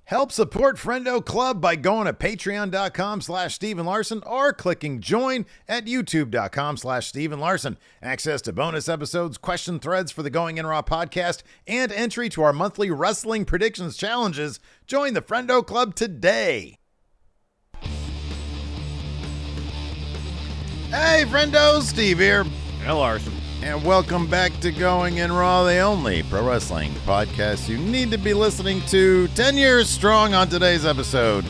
Help support Friendo Club by going to patreon.com/Steven Larson or clicking join at youtube.com/Steven Larson. Access to bonus episodes, question threads for the Going In Raw podcast, and entry to our monthly wrestling predictions challenges. Join the Friendo Club today. Hey, Friendo, Steve here. And Larson. And welcome back to Going In Raw, the only pro wrestling podcast you need to be listening to. 10 years strong on today's episode.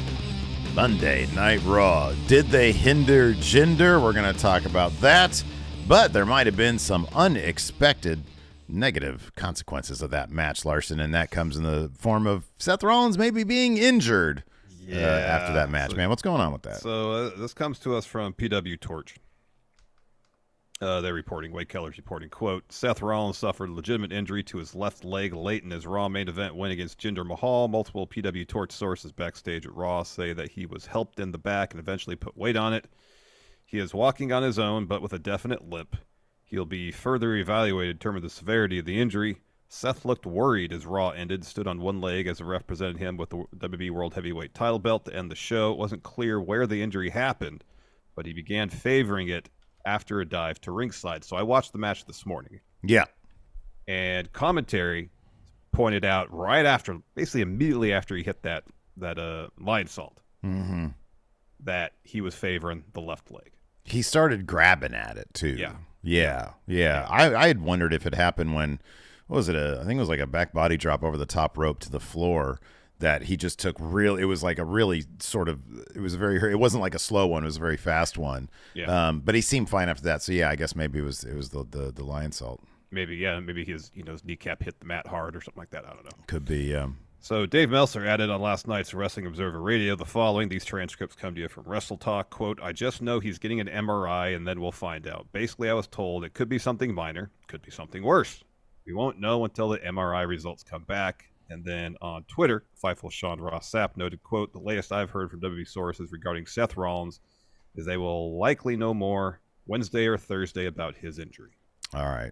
Monday Night Raw. Did they hinder Jinder? We're going to talk about that. But there might have been some unexpected negative consequences of that match, Larson. And that comes in the form of Seth Rollins maybe being injured after that match. Man, what's going on with that? So this comes to us from PW Torch. They're reporting, Wade Keller's reporting, quote, Seth Rollins suffered a legitimate injury to his left leg late in his Raw main event win against Jinder Mahal. Multiple PW Torch sources backstage at Raw say that he was helped in the back and eventually put weight on it. He is walking on his own, but with a definite limp. He'll be further evaluated to determine the severity of the injury. Seth looked worried as Raw ended, stood on one leg as the ref presented him with the WWE World Heavyweight title belt to end the show. It wasn't clear where the injury happened, but he began favoring it after a dive to ringside. So I watched the match this morning. Yeah. And commentary pointed out right after, basically immediately after he hit that line salt, that he was favoring the left leg. He started grabbing at it, too. Yeah. I had wondered if it happened when, what was it? I think it was like a back body drop over the top rope to the floor that he just took it was like a really sort of, it wasn't like a slow one. It was a very fast one. Yeah. But he seemed fine after that. So yeah, I guess maybe it was the lion salt. Maybe his kneecap hit the mat hard or something like that. I don't know. Could be. So Dave Meltzer added on last night's Wrestling Observer Radio the following. These transcripts come to you from Wrestle Talk. Quote, I just know he's getting an MRI and then we'll find out. Basically, I was told it could be something minor, could be something worse. We won't know until the MRI results come back. And then on Twitter, Fightful Sean Ross Sapp noted, quote, the latest I've heard from WWE sources regarding Seth Rollins is they will likely know more Wednesday or Thursday about his injury. All right.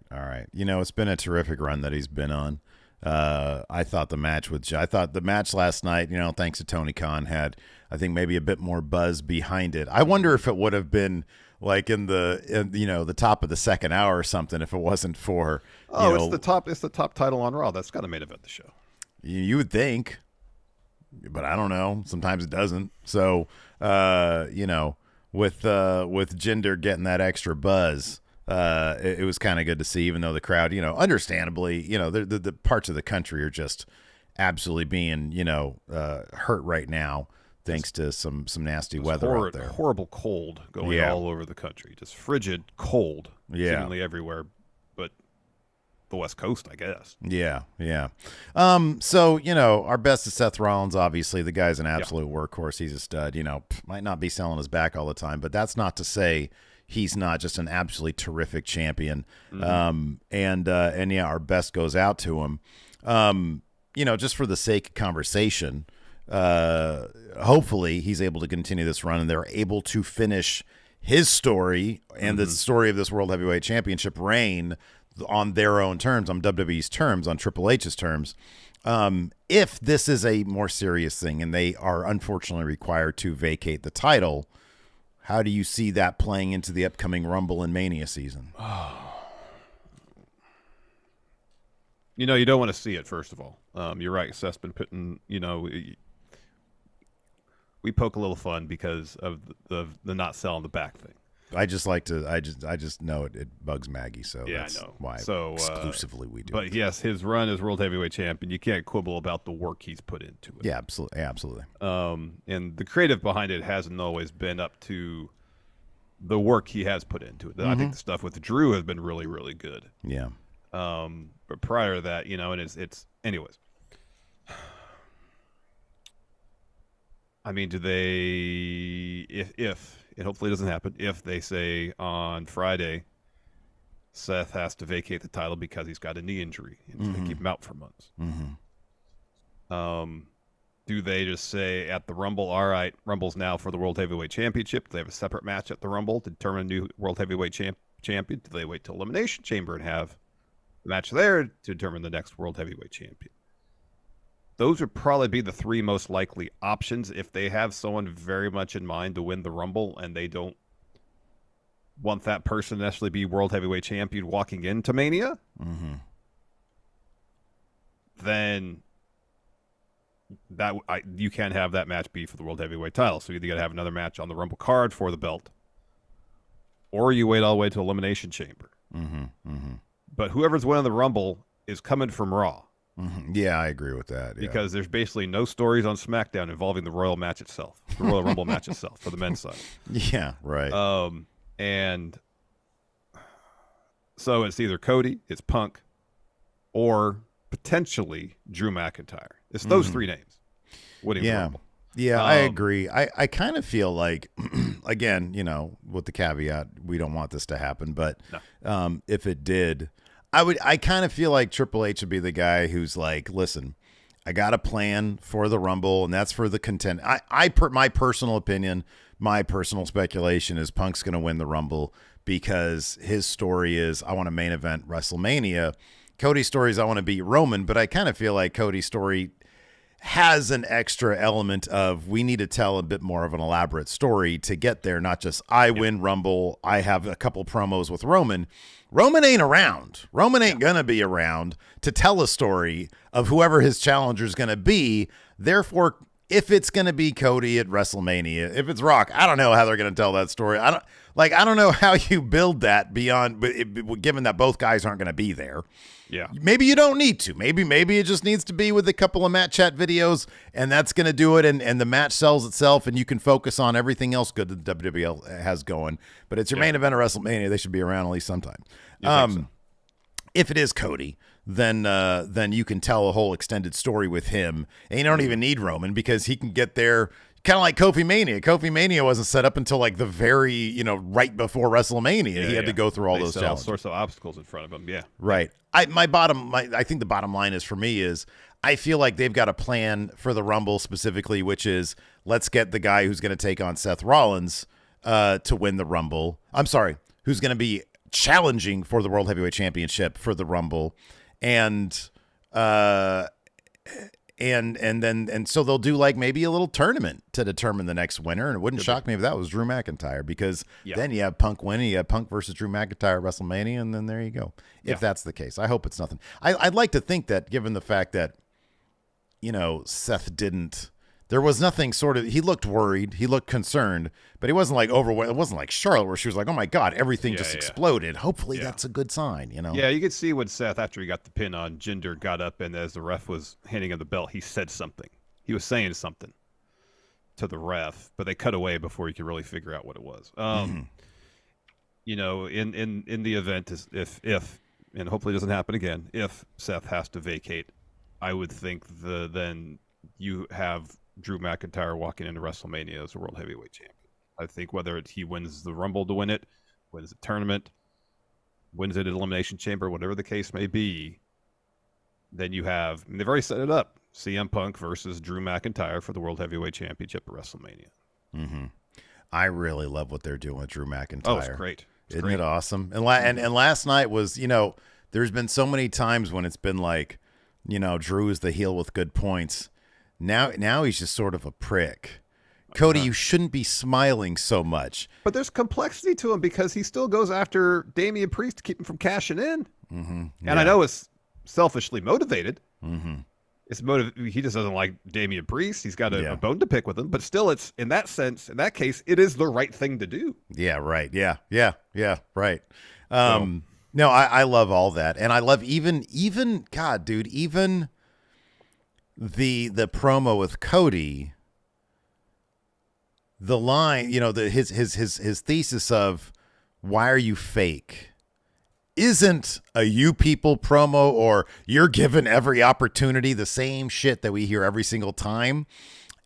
It's been a terrific run that he's been on. I thought the match last night, thanks to Tony Khan, had, I think, maybe a bit more buzz behind it. I wonder if it would have been like in the top of the second hour or something if it wasn't for it's the top title on Raw. That's got to main event the show. You would think, but I don't know. Sometimes it doesn't. So, with Jinder getting that extra buzz, it was kind of good to see, even though the crowd, understandably, the parts of the country are just absolutely being, hurt right now, thanks to some nasty weather out there. Horrible cold going all over the country. Just frigid cold, seemingly everywhere. The West Coast, I guess. Yeah. So, our best is Seth Rollins, obviously. The guy's an absolute workhorse. He's a stud. Might not be selling his back all the time, but that's not to say he's not just an absolutely terrific champion. Our best goes out to him. Just for the sake of conversation, hopefully he's able to continue this run and they're able to finish his story and the story of this World Heavyweight Championship reign on their own terms, on WWE's terms, on Triple H's terms. If this is a more serious thing and they are unfortunately required to vacate the title, how do you see that playing into the upcoming Rumble and Mania season? You don't want to see it, first of all. You're right. Seth's been putting, we poke a little fun because of the not selling the back thing. I just know it bugs Maggie, so that's I know. Why exclusively we do. But it. Yes, his run as World Heavyweight Champion, you can't quibble about the work he's put into it. Yeah, absolutely. And the creative behind it hasn't always been up to the work he has put into it. I think the stuff with Drew has been really, really good. Yeah. But prior to that, and it's anyways. I mean, do they, if it hopefully doesn't happen, if they say on Friday Seth has to vacate the title because he's got a knee injury and it's going to keep him out for months. Do they just say at the Rumble, all right, Rumble's now for the World Heavyweight Championship? Do they have a separate match at the Rumble to determine a new World Heavyweight champion? Do they wait till Elimination Chamber and have the match there to determine the next World Heavyweight Champion? those would probably be the three most likely options if they have someone very much in mind to win the Rumble and they don't want that person to necessarily be World Heavyweight Champion walking into Mania. Mm-hmm. Then you can't have that match be for the World Heavyweight title. So you either got to have another match on the Rumble card for the belt, or you wait all the way to Elimination Chamber. Mm-hmm. Mm-hmm. But whoever's winning the Rumble is coming from Raw. Mm-hmm. Yeah, I agree with that. Yeah. Because there's basically no stories on SmackDown involving the Royal match itself, the Royal Rumble match itself for the men's side. Yeah, right. And so it's either Cody, it's Punk, or potentially Drew McIntyre. It's those three names winning the Rumble. Yeah, I agree. I kind of feel like, again, with the caveat, we don't want this to happen, but if it did, I kind of feel like Triple H would be the guy who's like, listen, I got a plan for the Rumble, and that's for the content. My personal opinion, my personal speculation is Punk's going to win the Rumble because his story is, I want to main event WrestleMania. Cody's story is, I want to beat Roman, but I kind of feel like Cody's story has an extra element of, we need to tell a bit more of an elaborate story to get there, not just I win Rumble, I have a couple promos with Roman. Roman ain't around. Roman ain't going to be around to tell a story of whoever his challenger is going to be. Therefore, if it's going to be Cody at WrestleMania, if it's Rock, I don't know how they're going to tell that story. I don't know how you build that beyond, given that both guys aren't going to be there. Yeah. Maybe you don't need to. Maybe it just needs to be with a couple of match chat videos, and that's going to do it, and the match sells itself, and you can focus on everything else good that the WWE has going. But it's your main event of WrestleMania. They should be around at least sometime. So? If it is Cody, then you can tell a whole extended story with him, and you don't even need Roman because he can get there. Kind of like Kofi Mania. Kofi Mania wasn't set up until like the very, right before WrestleMania. He had to go through all those challenges. All sorts of obstacles in front of him. Yeah. Right. I think the bottom line is, for me, is I feel like they've got a plan for the Rumble specifically, which is, let's get the guy who's going to take on Seth Rollins to win the Rumble. I'm sorry, who's going to be challenging for the World Heavyweight Championship for the Rumble. And so they'll do like maybe a little tournament to determine the next winner. And it wouldn't shock me if that was Drew McIntyre, because then you have Punk winning, you have Punk versus Drew McIntyre at WrestleMania, and then there you go. If that's the case, I hope it's nothing. I'd like to think that, given the fact that, Seth didn't, there was nothing he looked worried, he looked concerned, but he wasn't like overwhelmed. It wasn't like Charlotte where she was like, oh my God, everything just exploded. Hopefully that's a good sign, Yeah, you could see when Seth, after he got the pin on Jinder, got up, and as the ref was handing him the belt, he said something. He was saying something to the ref, but they cut away before he could really figure out what it was. In the event, if and hopefully it doesn't happen again, if Seth has to vacate, I would think then you have Drew McIntyre walking into WrestleMania as a World Heavyweight Champion. I think whether he wins the Rumble to win it, wins the tournament, wins it at Elimination Chamber, whatever the case may be, then you have, they've already set it up, CM Punk versus Drew McIntyre for the World Heavyweight Championship at WrestleMania. Mm-hmm. I really love what they're doing with Drew McIntyre. Oh, it's great. Isn't it awesome? And last night was, there's been so many times when it's been like, Drew is the heel with good points. Now he's just sort of a prick. Cody, you shouldn't be smiling so much. But there's complexity to him because he still goes after Damian Priest to keep him from cashing in. Mm-hmm. Yeah. And I know it's selfishly motivated. Mm-hmm. He just doesn't like Damian Priest. He's got a bone to pick with him. But still, it's in that sense, in that case, it is the right thing to do. Yeah, right. Yeah, right. No, I love all that. And I love even God, dude, even the promo with Cody, the line, his thesis of why are you fake isn't a you people promo or you're given every opportunity, the same shit that we hear every single time.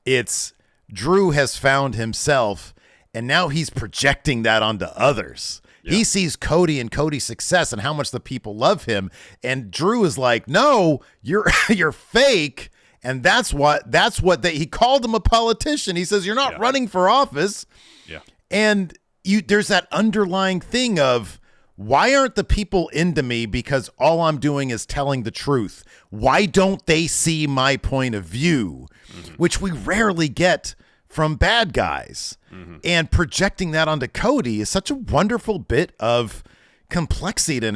It's Drew has found himself, and now he's projecting that onto others. Yeah. He sees Cody and Cody's success and how much the people love him, and Drew is like, no, you're fake. And that's what he called him a politician. He says, you're not running for office. Yeah. And there's that underlying thing of, why aren't the people into me because all I'm doing is telling the truth? Why don't they see my point of view, which we rarely get from bad guys? And projecting that onto Cody is such a wonderful bit of complexity in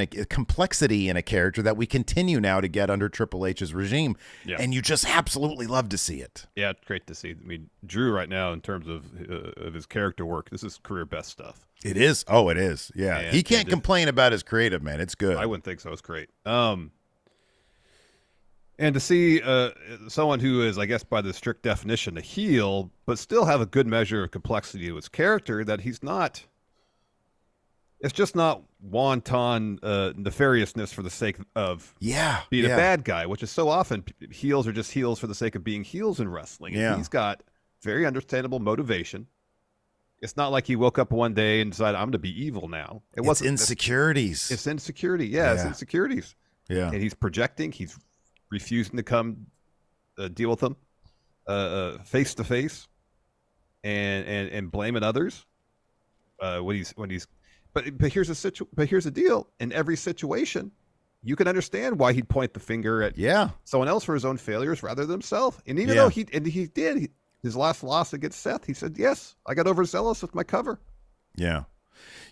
a character that we continue now to get under Triple H's regime. Yeah. And you just absolutely love to see it. Yeah, it's great to see. I mean, Drew right now, in terms of his character work, this is career best stuff. It is. Oh, it is. Yeah. And he can't complain about his creative, man. It's good. I wouldn't think so. It's great. And to see someone who is, I guess, by the strict definition, a heel, but still have a good measure of complexity to his character, that he's not. It's just not wanton nefariousness for the sake of being a bad guy, which is so often heels are just heels for the sake of being heels in wrestling. Yeah. And he's got very understandable motivation. It's not like he woke up one day and decided, I'm going to be evil now. It's insecurities. It's insecurity. Yeah, it's insecurities. Yeah. And he's projecting. He's refusing to come deal with them face to face and blaming others when he's. But here's the deal. In every situation, you can understand why he'd point the finger at someone else for his own failures rather than himself. And even though he did his last loss against Seth, he said, "Yes, I got overzealous with my cover." Yeah.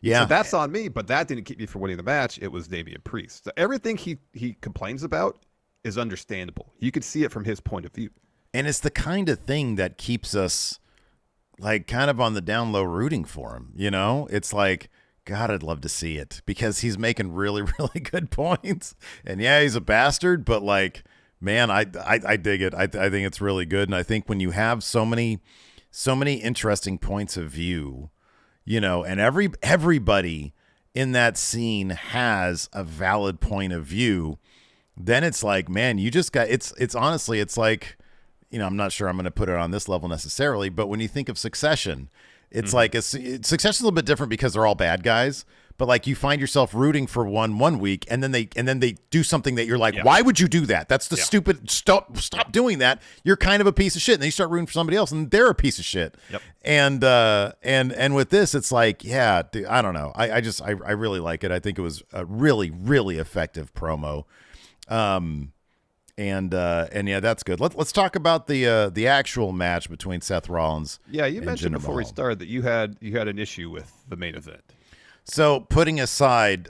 So that's on me, but that didn't keep me from winning the match. It was Damian Priest. So everything he complains about is understandable. You could see it from his point of view. And it's the kind of thing that keeps us like kind of on the down low rooting for him. You know, it's like, God, I'd love to see it because he's making really, really good points. And yeah, he's a bastard, but like, man, I dig it. I think it's really good. And I think when you have so many interesting points of view, you know, and everybody in that scene has a valid point of view, then it's like, man, you just got, it's honestly, it's like, you know, I'm not sure I'm going to put it on this level necessarily, but when you think of Succession, it's like Succession's a little bit different because they're all bad guys, but like you find yourself rooting for one week, and then they do something that you're like, why would you do that? That's the stupid. Stop doing that. You're kind of a piece of shit. And then you start rooting for somebody else, and they're a piece of shit. Yep. And with this, it's like, yeah, dude, I don't know. I really like it. I think it was a really, really effective promo. And yeah, that's good. Let's talk about the actual match between Seth Rollins. Yeah, you mentioned Jinder before we started that you had an issue with the main event. So putting aside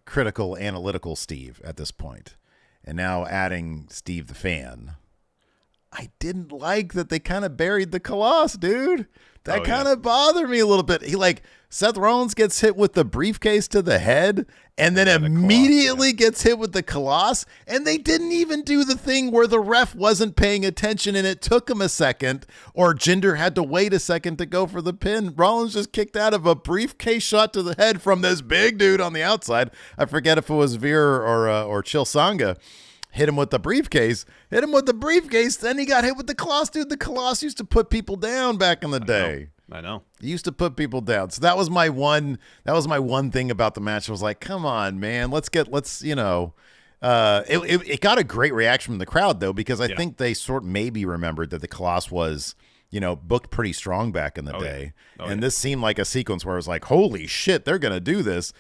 critical analytical Steve at this point, and now adding Steve the fan, I didn't like that they kind of buried the Colossus, dude. That kind of bothered me a little bit. Seth Rollins gets hit with the briefcase to the head and then immediately gets hit with the Colossus. And they didn't even do the thing where the ref wasn't paying attention and it took him a second, or Jinder had to wait a second to go for the pin. Rollins just kicked out of a briefcase shot to the head from this big dude on the outside. I forget if it was Veer or Chil Sangha. Hit him with the briefcase. Then he got hit with the Colossus, dude. The Colossus used to put people down back in the day. I know. He used to put people down. So that was my one thing about the match. I was like, come on, man. It got a great reaction from the crowd though, because I think they sort of maybe remembered that the Colossus was, you know, booked pretty strong back in the day. This seemed like a sequence where it was like, holy shit, they're going to do this.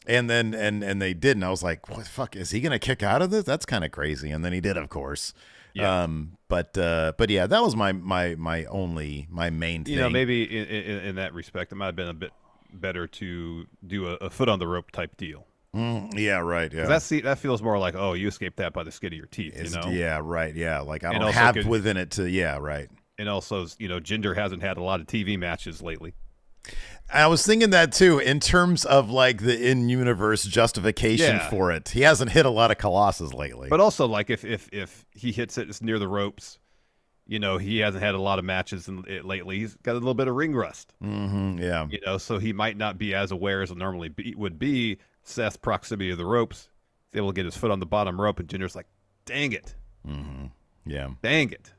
And then and they did, and I was like, "What the fuck is he gonna kick out of this? That's kind of crazy." And then he did, of course. Yeah. But yeah, that was my main thing. You know, maybe in that respect, it might have been a bit better to do a foot on the rope type deal. Yeah, right. Yeah, that feels more like, oh, you escaped that by the skin of your teeth. You know? Yeah, right. Yeah, like I don't have within it to. Yeah, right. And also, you know, Jinder hasn't had a lot of TV matches lately. I was thinking that too, in terms of like the in-universe justification for it. He hasn't hit a lot of Colossus lately. But also, like if he hits it, it's near the ropes. You know, he hasn't had a lot of matches lately. He's got a little bit of ring rust. Yeah. You know, so he might not be as aware as it normally would be. Seth's proximity to the ropes. He's able to get his foot on the bottom rope, and Jinder's like, dang it. Yeah. Dang it.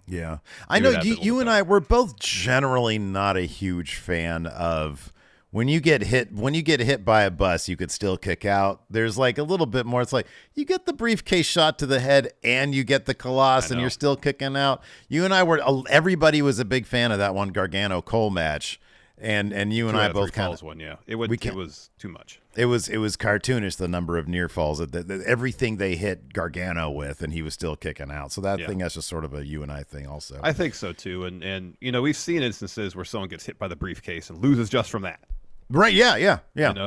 Yeah, I know you and I, we're both generally not a huge fan of when you get hit by a bus, you could still kick out. There's like a little bit more. It's like you get the briefcase shot to the head and you get the Colossus and you're still kicking out. You and I everybody was a big fan of that one Gargano Cole match. And you and Two I out of both three kind falls of one. Yeah, it was too much. It was cartoonish, the number of near falls that everything they hit Gargano with, and he was still kicking out. So that's just sort of a you and I thing, also. I think so too. And we've seen instances where someone gets hit by the briefcase and loses just from that. Right? Yeah.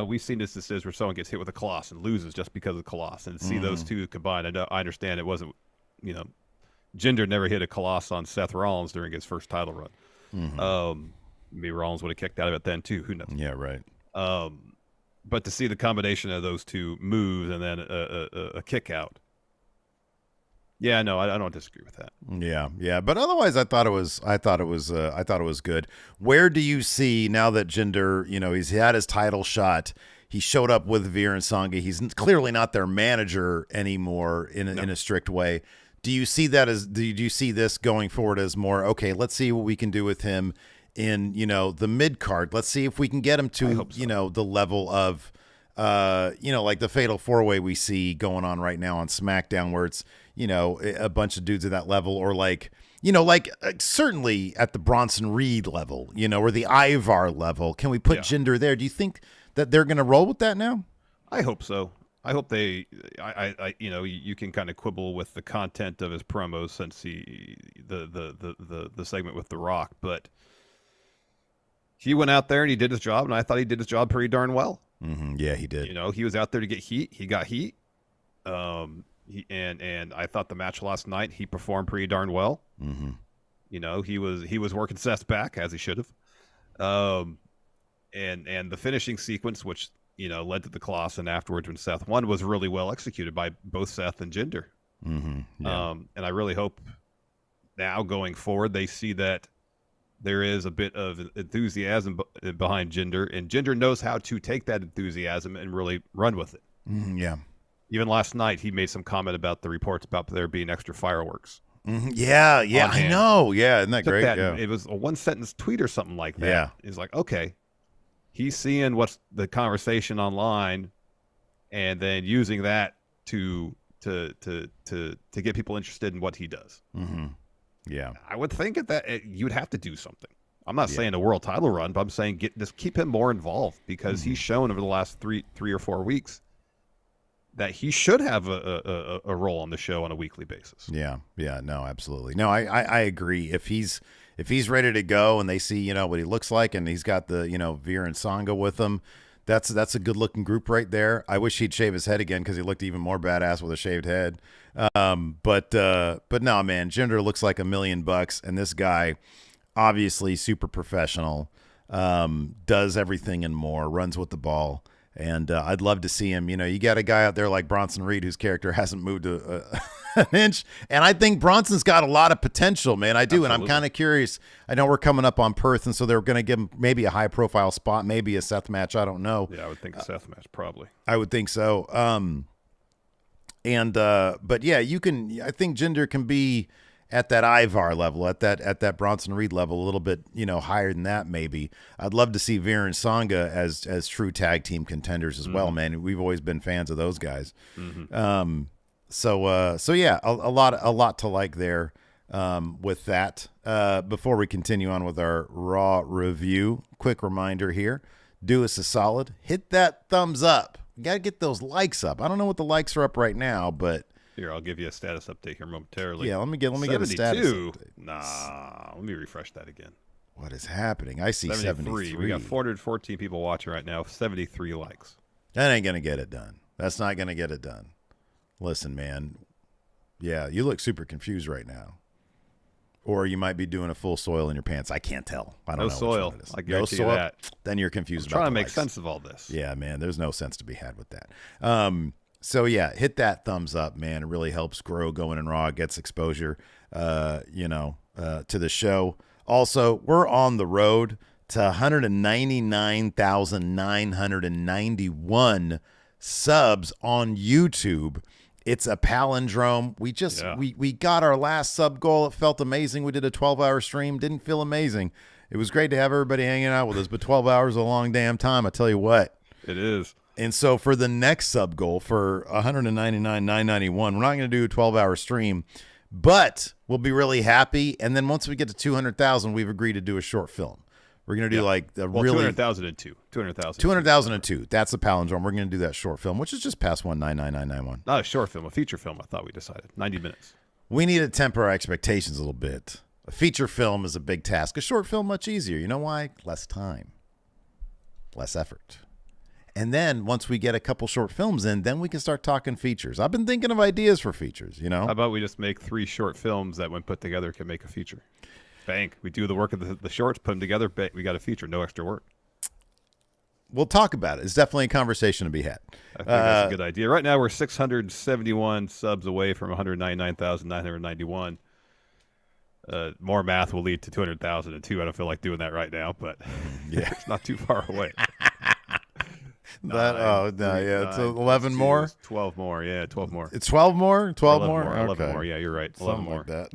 We've seen instances where someone gets hit with a Colossus and loses just because of the Colossus. And see those two combined. I understand it wasn't, Jinder never hit a Colossus on Seth Rollins during his first title run. Maybe Rollins would have kicked out of it then too. Who knows? Yeah, right. But to see the combination of those two moves and then a kick out. Yeah, no, I don't disagree with that. Yeah. But otherwise, I thought it was good. Where do you see now that Jinder, he's had his title shot? He showed up with Veer and Sangha. He's clearly not their manager anymore in a strict way. Do you see that do you see this going forward as more, okay, let's see what we can do with him in, the mid card. Let's see if we can get him to, the level of, like the Fatal 4-Way we see going on right now on SmackDown, where it's, a bunch of dudes at that level, or certainly at the Bronson Reed level, or the Ivar level. Can we put Jinder there? Do you think that they're going to roll with that now? I hope so. I hope you can kind of quibble with the content of his promos since the segment with The Rock, but he went out there and he did his job, and I thought he did his job pretty darn well. Mm-hmm. Yeah, he did. He was out there to get heat. He got heat. And I thought the match last night, he performed pretty darn well. Mm-hmm. He was working Seth back as he should have. And the finishing sequence, which led to the Colossus and afterwards when Seth won, was really well executed by both Seth and Jinder. Mm-hmm. Yeah. And I really hope now going forward they see that there is a bit of enthusiasm behind Jinder, and Jinder knows how to take that enthusiasm and really run with it. Mm-hmm. Yeah. Even last night, he made some comment about the reports about there being extra fireworks. Mm-hmm. Yeah, I know. Yeah, isn't that great? Yeah. It was a one-sentence tweet or something like that. Yeah. He's like, okay, he's seeing what's the conversation online, and then using that to get people interested in what he does. Mm-hmm. Yeah, I would think you'd have to do something. I'm not saying a world title run, but I'm saying just keep him more involved, because he's shown over the last three or 4 weeks that he should have a role on the show on a weekly basis. Yeah, no, absolutely. No, I agree. If he's ready to go and they see, what he looks like, and he's got the, Veer and Sangha with him, that's a good looking group right there. I wish he'd shave his head again, because he looked even more badass with a shaved head. But no, man, Jinder looks like $1 million, and this guy, obviously super professional, does everything and more, runs with the ball. And I'd love to see him. You got a guy out there like Bronson Reed, whose character hasn't moved an inch. And I think Bronson's got a lot of potential, man. I do. Absolutely. And I'm kind of curious. I know we're coming up on Perth, and so they're going to give him maybe a high-profile spot, maybe a Seth match. I don't know. Yeah, I would think a Seth match, probably. I would think so. But yeah, I think Jinder can be at that Ivar level, at that Bronson Reed level, a little bit, higher than that maybe. I'd love to see Veer and Sangha as true tag team contenders as well, man. We've always been fans of those guys. Mm-hmm. So yeah, a lot to like there with that. Before we continue on with our Raw review, quick reminder here: do us a solid, hit that thumbs up. You gotta get those likes up. I don't know what the likes are up right now, but. Here, I'll give you a status update here momentarily. Yeah, let me get a status update. Nah, let me refresh that again. What is happening? I see 73. We got 414 people watching right now, 73 likes. That ain't going to get it done. That's not going to get it done. Listen, man. Yeah, you look super confused right now. Or you might be doing a full soil in your pants. I can't tell. I don't know. No soil. I guarantee you that. Then you're confused about trying to make likes. Sense of all this. Yeah, man. There's no sense to be had with that. So yeah, hit that thumbs up, man. It really helps grow Going in Raw, gets exposure, to the show. Also, we're on the road to 199,991 subs on YouTube. It's a palindrome. We got our last sub goal. It felt amazing. We did a 12-hour stream. Didn't feel amazing. It was great to have everybody hanging out with us, but 12 hours is a long damn time. I tell you what. It is. And so for the next sub goal for 199,991, we're not going to do a 12-hour stream, but we'll be really happy. And then once we get to 200,000, we've agreed to do a short film We're going to do like the well, really 200,002. 200,002. That's the palindrome. We're going to do that short film, which is just past 199991. Not a short film, a feature film. I thought we decided 90 minutes. We need to temper our expectations a little bit. A feature film is a big task. A short film much easier. You know why? Less time, less effort. And then once we get a couple short films in, then we can start talking features. I've been thinking of ideas for features. You know, how about we just make 3 short films that, when put together, can make a feature? Bang. We do the work of the shorts, put them together. Bang, we got a feature. No extra work. We'll talk about it. It's definitely a conversation to be had. I think that's a good idea. Right now, we're 671 subs away from 199,991. More math will lead to 200,002. I don't feel like doing that right now, but yeah, it's not too far away. It's 11 more. 12 more. Yeah, 12 more. It's 12 more. 12 11 more. more. Okay. 11 more. Yeah, you're right. 11 Something more. Like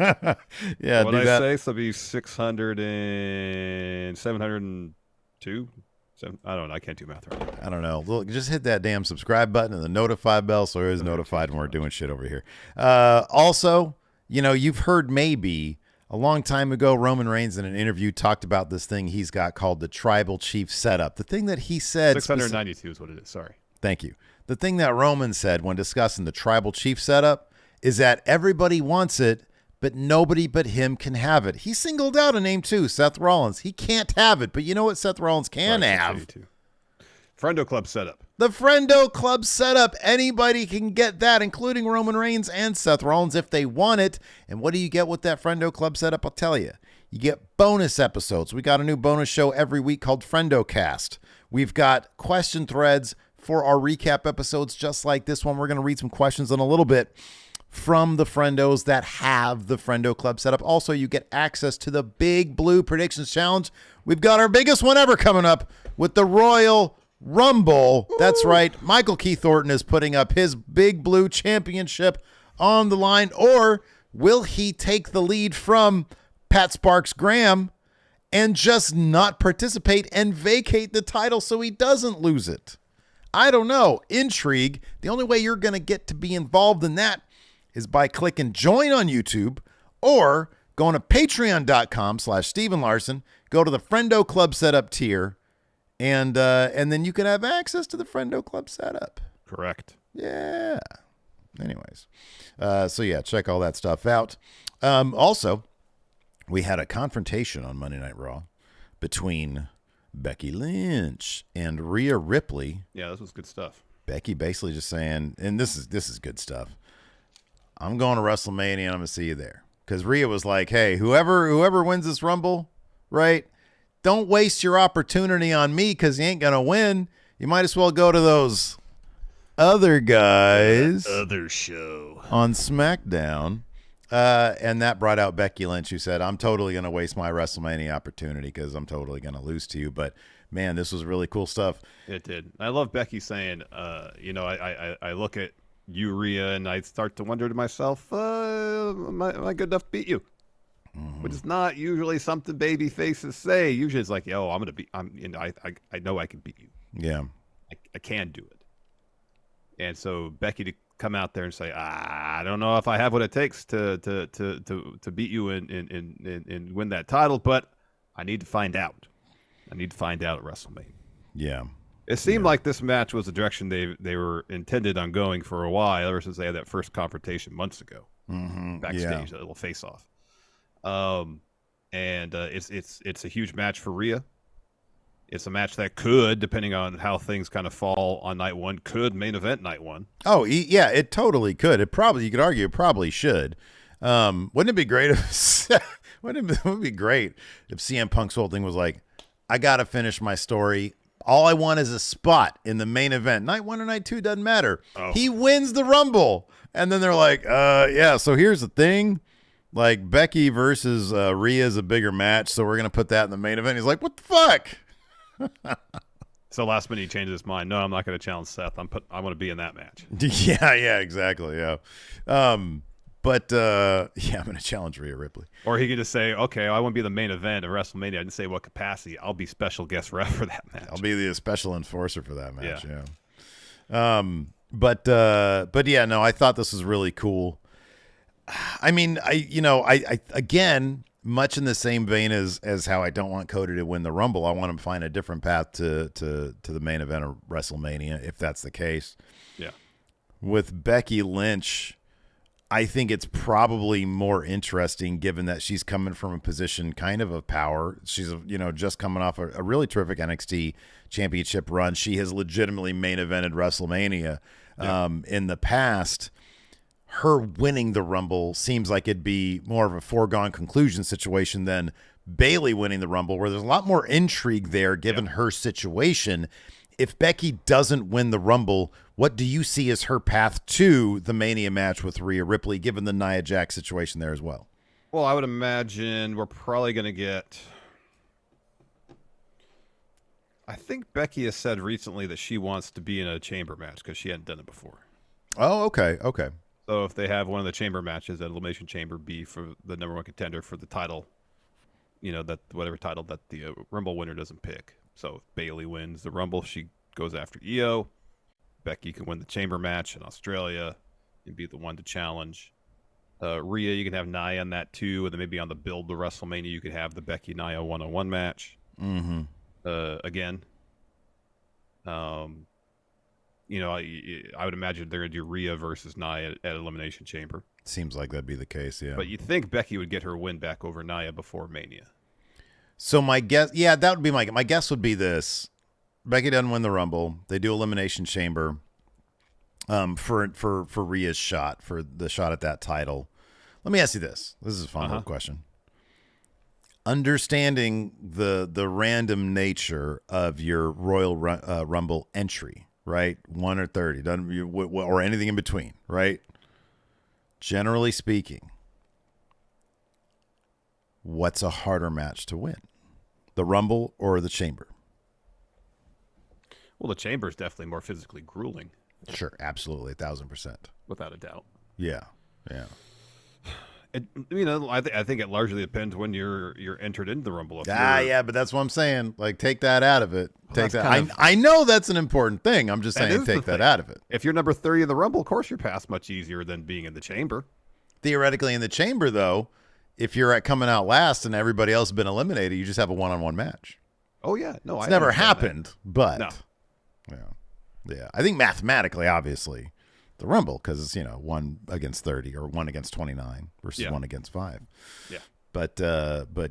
that. Yeah. What do did that. I say? So it'll be 702. I don't know. I can't do math right now. I don't know. Look, just hit that damn subscribe button and the notify bell so it is notified when we're doing shit over here. Also, you know, you've heard maybe a long time ago, Roman Reigns in an interview talked about this thing he's got called the Tribal Chief Setup. The thing that he said... 692 is what it is. Sorry. Thank you. The thing that Roman said when discussing the Tribal Chief Setup is that everybody wants it, but nobody but him can have it. He singled out a name too, Seth Rollins. He can't have it, but you know what Seth Rollins can have? Friendo Club setup. The Friendo Club setup. Anybody can get that, including Roman Reigns and Seth Rollins if they want it. And what do you get with that Friendo Club setup? I'll tell you. You get bonus episodes. We got a new bonus show every week called Friendo Cast. We've got question threads for our recap episodes just like this one. We're going to read some questions in a little bit from the Friendos that have the Friendo Club set up. Also, you get access to the Big Blue Predictions Challenge. We've got our biggest one ever coming up with the Royal Rumble. Ooh. That's right. Michael Keith Thornton is putting up his Big Blue Championship on the line. Or will he take the lead from Pat Sparks Graham and just not participate and vacate the title so he doesn't lose it? I don't know. Intrigue. The only way you're going to get to be involved in that is by clicking join on YouTube or going to patreon.com/Stephen Larson, go to the Friendo Club setup tier, and then you can have access to the Friendo Club setup. Correct. Yeah. Anyways. So yeah, check all that stuff out. Also, we had a confrontation on Monday Night Raw between Becky Lynch and Rhea Ripley. Yeah, this was good stuff. Becky basically just saying, and this is good stuff, I'm going to WrestleMania and I'm going to see you there. Because Rhea was like, hey, whoever wins this Rumble, right, don't waste your opportunity on me because you ain't going to win. You might as well go to those other guys. Other show. On SmackDown. And that brought out Becky Lynch, who said, I'm totally going to waste my WrestleMania opportunity because I'm totally going to lose to you. But, man, this was really cool stuff. It did. I love Becky saying, I look at you, Rhea, and I start to wonder to myself, am I good enough to beat you? Mm-hmm. Which is not usually something baby faces say. Usually it's like, yo, I know I can beat you. Yeah. I can do it. And so Becky to come out there and say, I don't know if I have what it takes to beat you and win that title, but I need to find out. I need to find out at WrestleMania. Yeah. It seemed like this match was the direction they were intended on going for a while, ever since they had that first confrontation months ago, backstage, that little face-off. It's a huge match for Rhea. It's a match that could, depending on how things kind of fall on night one, could main event night one. Oh yeah, it totally could. You could argue it probably should. Wouldn't it be great if wouldn't it be great if CM Punk's whole thing was like, I gotta finish my story. All I want is a spot in the main event. Night one or night two, doesn't matter. Oh. He wins the Rumble. And then they're like, so here's the thing. Like, Becky versus Rhea is a bigger match, so we're going to put that in the main event. He's like, what the fuck? So last minute he changes his mind. No, I'm not going to challenge Seth. I want to be in that match. Yeah, exactly, yeah. I'm going to challenge Rhea Ripley. Or he could just say, okay, I want to be the main event of WrestleMania. I didn't say what capacity. I'll be special guest ref for that match. I'll be the special enforcer for that match, yeah. But yeah, no, I thought this was really cool. I mean, I again, much in the same vein as how I don't want Cody to win the Rumble. I want him to find a different path to the main event of WrestleMania, if that's the case. Yeah. With Becky Lynch, I think it's probably more interesting given that she's coming from a position kind of power. She's, just coming off a really terrific NXT championship run. She has legitimately main evented WrestleMania in the past. Her winning the Rumble seems like it'd be more of a foregone conclusion situation than Bayley winning the Rumble, where there's a lot more intrigue there given her situation. If Becky doesn't win the Rumble, what do you see as her path to the Mania match with Rhea Ripley, given the Nia Jax situation there as well? Well, I would imagine we're probably going to get... I think Becky has said recently that she wants to be in a chamber match because she hadn't done it before. Oh, okay. So if they have one of the chamber matches, that Elimination Chamber be for the number one contender for the title, that whatever title that the Rumble winner doesn't pick. So if Bayley wins the Rumble, she goes after Io. Becky can win the chamber match in Australia and be the one to challenge. Rhea, you can have Nia in that too, and then maybe on the build to WrestleMania, you could have the Becky Nia 1-on-1 match. Mm-hmm. Again. I would imagine they're going to do Rhea versus Nia at Elimination Chamber. Seems like that'd be the case, yeah. But you'd think Becky would get her win back over Nia before Mania. So my guess, that would be my guess would be this. Becky doesn't win the Rumble. They do Elimination Chamber for Rhea's shot, for the shot at that title. Let me ask you this. This is a fun little question. Understanding the random nature of your Royal Rumble entry, right? 1 or 30, or anything in between, right? Generally speaking, what's a harder match to win? The Rumble or the Chamber? Well, the Chamber is definitely more physically grueling. Sure, absolutely, 1,000%. Without a doubt. Yeah. I think it largely depends when you're entered into the Rumble. Yeah, but that's what I'm saying. Like, take that out of it. Take that. I know that's an important thing. I'm just saying, take that out of it. If you're number 30 in the Rumble, of course your path's much easier than being in the Chamber. Theoretically, in the Chamber, though, if you're coming out last and everybody else has been eliminated, you just have a one-on-one match. Oh yeah, no, it's never happened, but no. Yeah. I think mathematically, obviously, the Rumble, because it's 1 against 30 or 1 against 29 versus 1 against 5. Yeah. But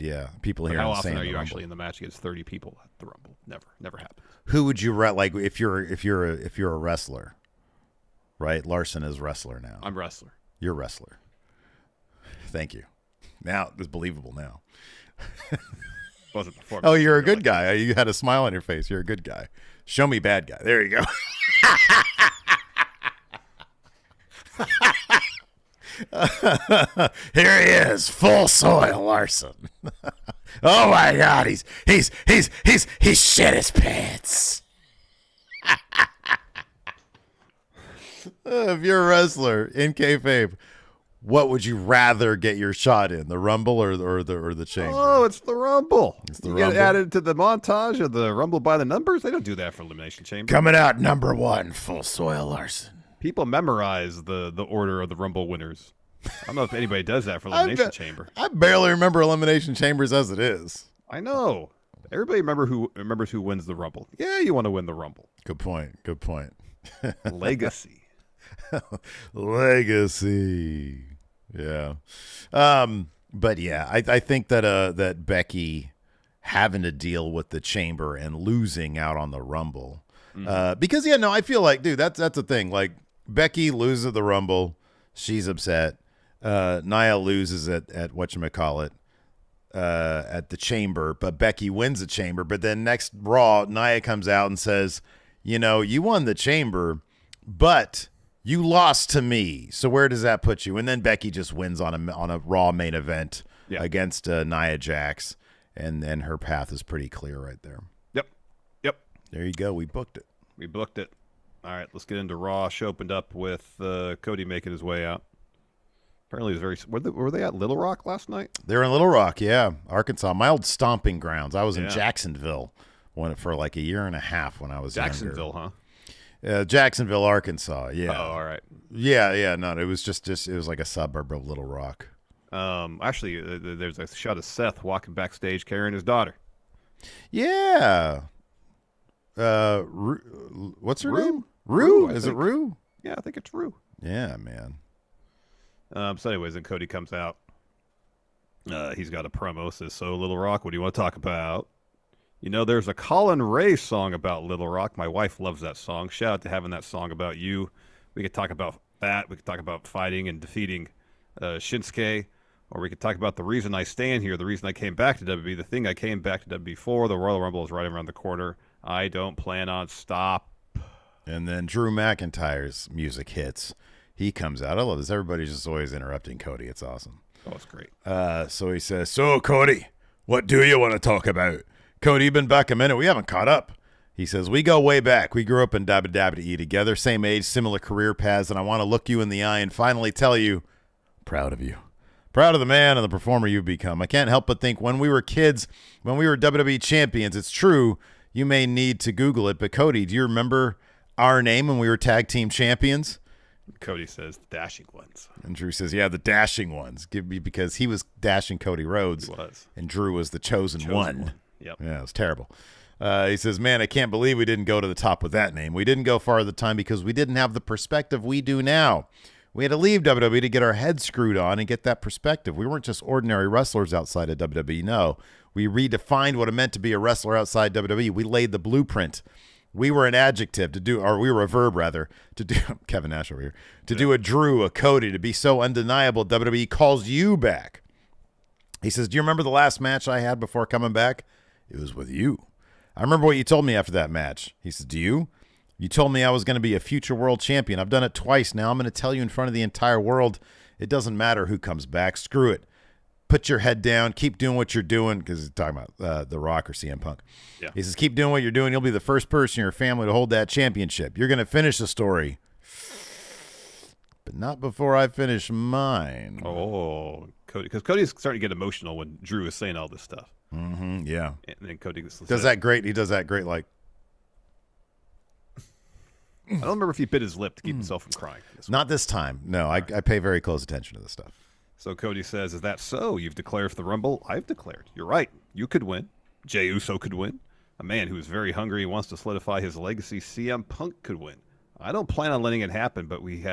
yeah, people here. How often are you actually in the match against 30 people at the Rumble? Never happens. Who would you like if you're a wrestler, right? Larson is wrestler now. I'm wrestler. You're wrestler. Thank you. Now it's believable now. Wasn't before. Oh, you're a good guy. You had a smile on your face. You're a good guy. Show me bad guy. There you go. Here he is, full soil Larson. Oh my God, he's shit his pants. If you're a wrestler in kayfabe, what would you rather get your shot in, the Rumble or the Chamber? Oh, it's the Rumble. It's the you Rumble. Get added to the montage of the Rumble by the numbers. They don't do that for Elimination Chamber. Coming out number 1, full soil Larson. People memorize the order of the Rumble winners. I don't know if anybody does that for Elimination Chamber. I barely remember Elimination Chambers as it is. I know. Everybody remembers who wins the Rumble. Yeah, you want to win the Rumble. Good point. Legacy. Legacy. Yeah. But yeah, I think that Becky having to deal with the Chamber and losing out on the Rumble. Because I feel like, dude, that's the thing. Like, Becky loses at the Rumble, she's upset. Nia loses at whatchamacallit, at the Chamber, but Becky wins the Chamber. But then next Raw, Nia comes out and says, you won the Chamber, but you lost to me. So where does that put you? And then Becky just wins on a Raw main event against Nia Jax, and her path is pretty clear right there. Yep. There you go. We booked it. All right, let's get into Raw. Show opened up with Cody making his way out. Apparently, it was were they at Little Rock last night? They were in Little Rock, yeah, Arkansas, my old stomping grounds. I was in Jacksonville for like a year and a half when I was Jacksonville, younger. Huh? Jacksonville, Arkansas. Yeah. Oh, all right. Yeah. No, it was just it was like a suburb of Little Rock. Actually, there's a shot of Seth walking backstage carrying his daughter. Yeah. What's her name? Rue? Is it Rue? Yeah, I think it's Rue. Yeah, man. So anyways, then Cody comes out. He's got a promo, says, "So, Little Rock, what do you want to talk about?" You know, there's a Colin Ray song about Little Rock. My wife loves that song. Shout out to having that song about you. We could talk about that. We could talk about fighting and defeating Shinsuke. Or we could talk about the reason I stand here, the reason I came back to WWE, the thing I came back to WWE for. The Royal Rumble is right around the corner. I don't plan on stop. And then Drew McIntyre's music hits. He comes out. I love this. Everybody's just always interrupting Cody. It's awesome. Oh, it's great. So he says, "So, Cody, what do you want to talk about?" "Cody, you've been back a minute. We haven't caught up." He says, "We go way back. We grew up in WWE together, same age, similar career paths, and I want to look you in the eye and finally tell you, proud of you. Proud of the man and the performer you've become. I can't help but think when we were kids, when we were WWE champions, it's true, you may need to Google it, but Cody, do you remember our name when we were tag team champions?" Cody says, "The Dashing Ones." And Drew says, "Yeah, the Dashing Ones." Because he was dashing Cody Rhodes. He was. And Drew was the chosen one. Yep. Yeah, it was terrible. He says, "Man, I can't believe we didn't go to the top with that name. We didn't go far at the time because we didn't have the perspective we do now. We had to leave WWE to get our heads screwed on and get that perspective. We weren't just ordinary wrestlers outside of WWE. No, we redefined what it meant to be a wrestler outside WWE. We laid the blueprint. We were an adjective to do, or we were a verb rather, to do, Kevin Nash over here, to do a Drew, a Cody, to be so undeniable, WWE calls you back." He says, "Do you remember the last match I had before coming back? It was with you. I remember what you told me after that match." He says, "Do you? You told me I was going to be a future world champion. I've done it twice now. I'm going to tell you in front of the entire world, it doesn't matter who comes back. Screw it. Put your head down. Keep doing what you're doing," because he's talking about The Rock or CM Punk. Yeah. He says, "Keep doing what you're doing. You'll be the first person in your family to hold that championship. You're going to finish the story, but not before I finish mine." Oh, Cody. Because Cody's starting to get emotional when Drew is saying all this stuff. Mm-hmm, yeah. And then Cody does that great. He does that great, like. I don't remember if he bit his lip to keep himself from crying. Not this time. No, I pay very close attention to this stuff. So Cody says, "Is that so? You've declared for the Rumble?" "I've declared. You're right. You could win. Jey Uso could win. A man who is very hungry and wants to solidify his legacy, CM Punk, could win. I don't plan on letting it happen, but we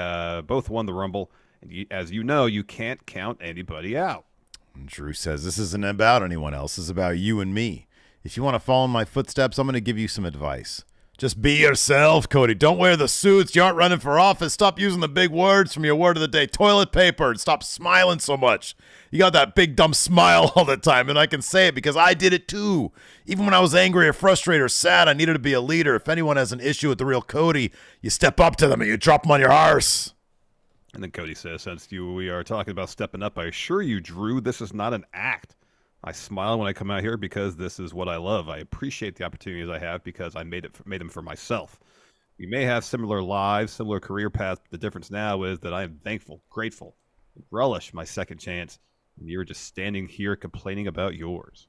both won the Rumble. And as you know, you can't count anybody out." And Drew says, "This isn't about anyone else. This is about you and me. If you want to follow in my footsteps, I'm going to give you some advice. Just be yourself, Cody. Don't wear the suits. You aren't running for office. Stop using the big words from your word of the day, toilet paper, and stop smiling so much. You got that big dumb smile all the time, and I can say it because I did it too. Even when I was angry or frustrated or sad, I needed to be a leader. If anyone has an issue with the real Cody, you step up to them and you drop them on your arse." And then Cody says, "Since we are talking about stepping up, I assure you, Drew, this is not an act. I smile when I come out here because this is what I love. I appreciate the opportunities I have because I made them for myself. We may have similar lives, similar career paths. But the difference now is that I am thankful, grateful, and relish my second chance. And you're just standing here complaining about yours."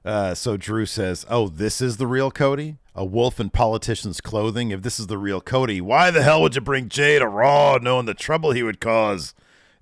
So Drew says, "Oh, this is the real Cody? A wolf in politician's clothing? If this is the real Cody, why the hell would you bring Jey to Raw knowing the trouble he would cause?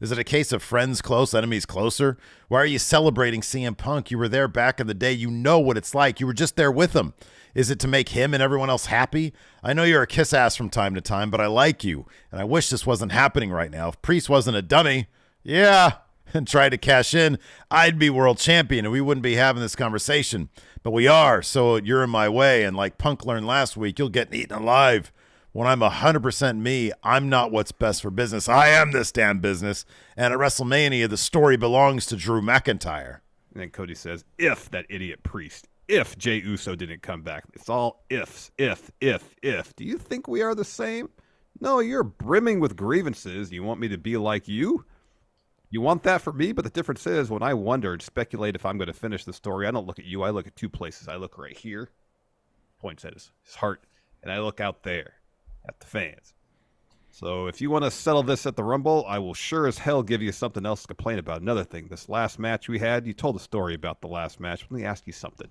Is it a case of friends close, enemies closer? Why are you celebrating CM Punk? You were there back in the day. You know what it's like. You were just there with him. Is it to make him and everyone else happy? I know you're a kiss ass from time to time, but I like you, and I wish this wasn't happening right now. If Priest wasn't a dummy, yeah, and tried to cash in, I'd be world champion, and we wouldn't be having this conversation. But we are, so you're in my way, and like Punk learned last week, you'll get eaten alive. When I'm 100% me, I'm not what's best for business. I am this damn business. And at WrestleMania, the story belongs to Drew McIntyre." And then Cody says, "If that idiot Priest, if Jey Uso didn't come back." It's all ifs, if. Do you think we are the same? No, you're brimming with grievances. You want me to be like you? You want that for me? But the difference is when I wonder and speculate if I'm going to finish the story, I don't look at you. I look at two places. I look right here, points at his heart, and I look out there at the fans. So if you want to settle this at the Rumble, I will sure as hell give you something else to complain about. Another thing, this last match we had, you told a story about the last match. Let me ask you something.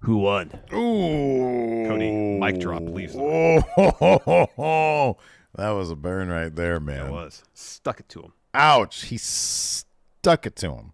Who won? Ooh. Cody, mic drop, please. Oh, that was a burn right there, man. It was. Stuck it to him. Ouch. He stuck it to him.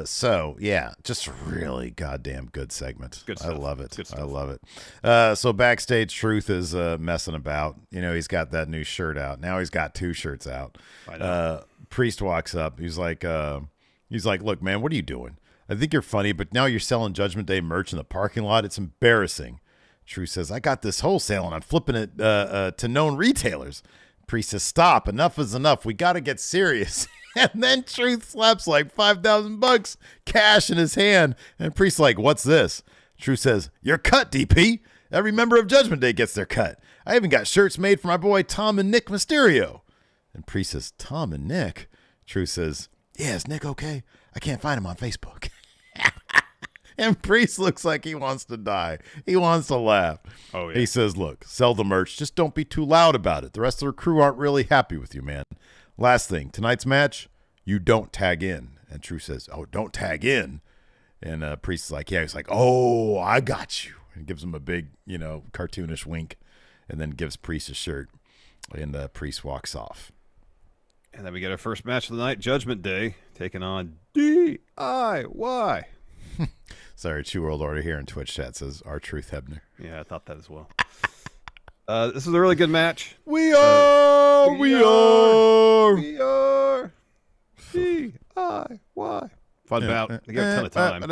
So yeah, just a really goddamn good segment. Good stuff. I love it. Good stuff. I love it. So backstage, Truth is messing about. He's got that new shirt out. Now he's got 2 shirts out. I know. Priest walks up. He's like, look, man, what are you doing? I think you're funny, but now you're selling Judgment Day merch in the parking lot. It's embarrassing. Truth says, I got this wholesale and I'm flipping it to known retailers. Priest says, stop. Enough is enough. We got to get serious. And then Truth slaps like $5,000 cash in his hand. And Priest's like, what's this? Truth says, your cut, DP. Every member of Judgment Day gets their cut. I even got shirts made for my boy Tom and Nick Mysterio. And Priest says, Tom and Nick? Truth says, yeah, is Nick okay? I can't find him on Facebook. And Priest looks like he wants to die. He wants to laugh. Oh, yeah. He says, look, sell the merch. Just don't be too loud about it. The rest of the crew aren't really happy with you, man. Last thing, tonight's match, you don't tag in. And Truth says, oh, don't tag in. And Priest is like, yeah. He's like, oh, I got you. And gives him a big, cartoonish wink. And then gives Priest a shirt. And Priest walks off. And then we get our first match of the night, Judgment Day, taking on DIY. Sorry, True World Order here in Twitch chat says R-Truth Hebner. Yeah, I thought that as well. This is a really good match. We are DIY. Fun bout. They got a ton of time.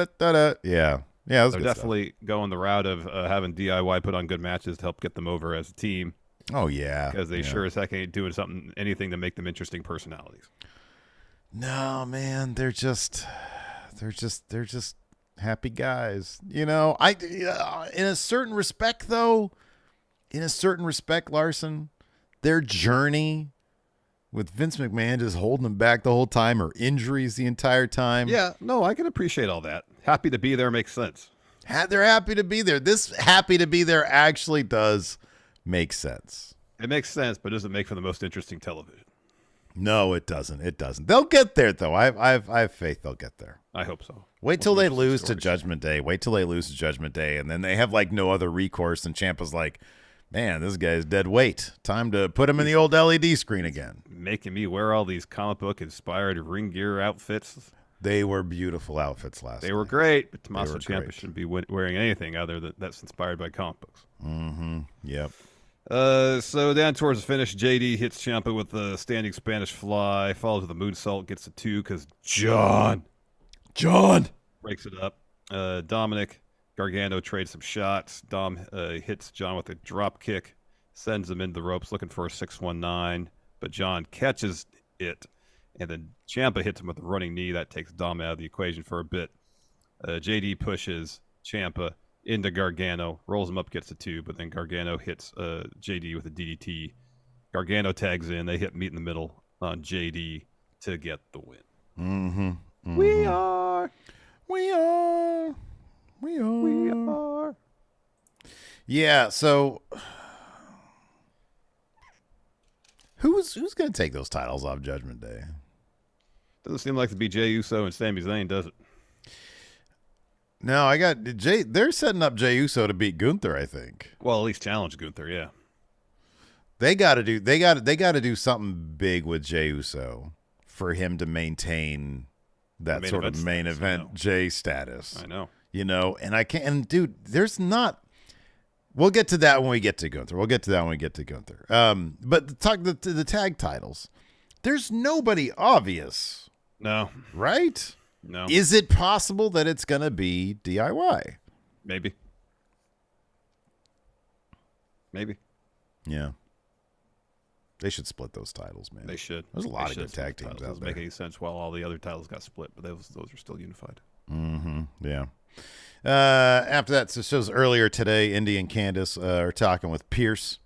Yeah, they're definitely going the route of having DIY put on good matches to help get them over as a team. Oh yeah, because they sure as heck ain't doing anything to make them interesting personalities. No, man, they're just happy guys. In a certain respect, though, Larson, their journey with Vince McMahon just holding them back the whole time, or injuries the entire time. Yeah, no, I can appreciate all that. Happy to be there makes sense. They're happy to be there. This happy to be there actually does make sense. It makes sense, but doesn't make for the most interesting television. No, it doesn't. It doesn't. They'll get there, though. I have faith they'll get there. I hope so. Wait till they lose to Judgment Day. And then they have like no other recourse. And Ciampa's like, man, this guy's dead weight. Time to put him in the old LED screen again. Making me wear all these comic book inspired ring gear outfits. They were beautiful outfits last night. They were great, but Tommaso Ciampa shouldn't be wearing anything other than that's inspired by comic books. Mm-hmm. Yep. So down towards the finish, JD hits Ciampa with the standing Spanish fly, follows with a moonsault, gets the 2 because John breaks it up. Dominic Gargano trades some shots. Dom hits John with a drop kick, sends him into the ropes looking for a 619, but John catches it, and then Ciampa hits him with a running knee. That takes Dom out of the equation for a bit. JD pushes Ciampa into Gargano, rolls him up, gets the 2, but then Gargano hits JD with a DDT. Gargano tags in. They hit meet in the middle on JD to get the win. Mm-hmm. Mm-hmm. We are. Yeah, so who's going to take those titles off Judgment Day? Doesn't seem like to be Jey Uso and Sami Zayn, does it? No, I got Jay. They're setting up Jey Uso to beat Gunther, I think. Well, at least challenge Gunther, yeah. They got to do something big with Jey Uso for him to maintain that sort of main event Jey status. I know. And I can't. And dude, there's not. We'll get to that when we get to Gunther. But the tag titles, there's nobody obvious. No. Right? No. Is it possible that it's going to be DIY? Maybe. Yeah. They should split those titles, man. They should. There's a lot of good tag teams out there. Doesn't make any sense while all the other titles got split, but those are still unified. Mm-hmm. Yeah. After that, so it shows earlier today, Indy and Candice are talking with Pierce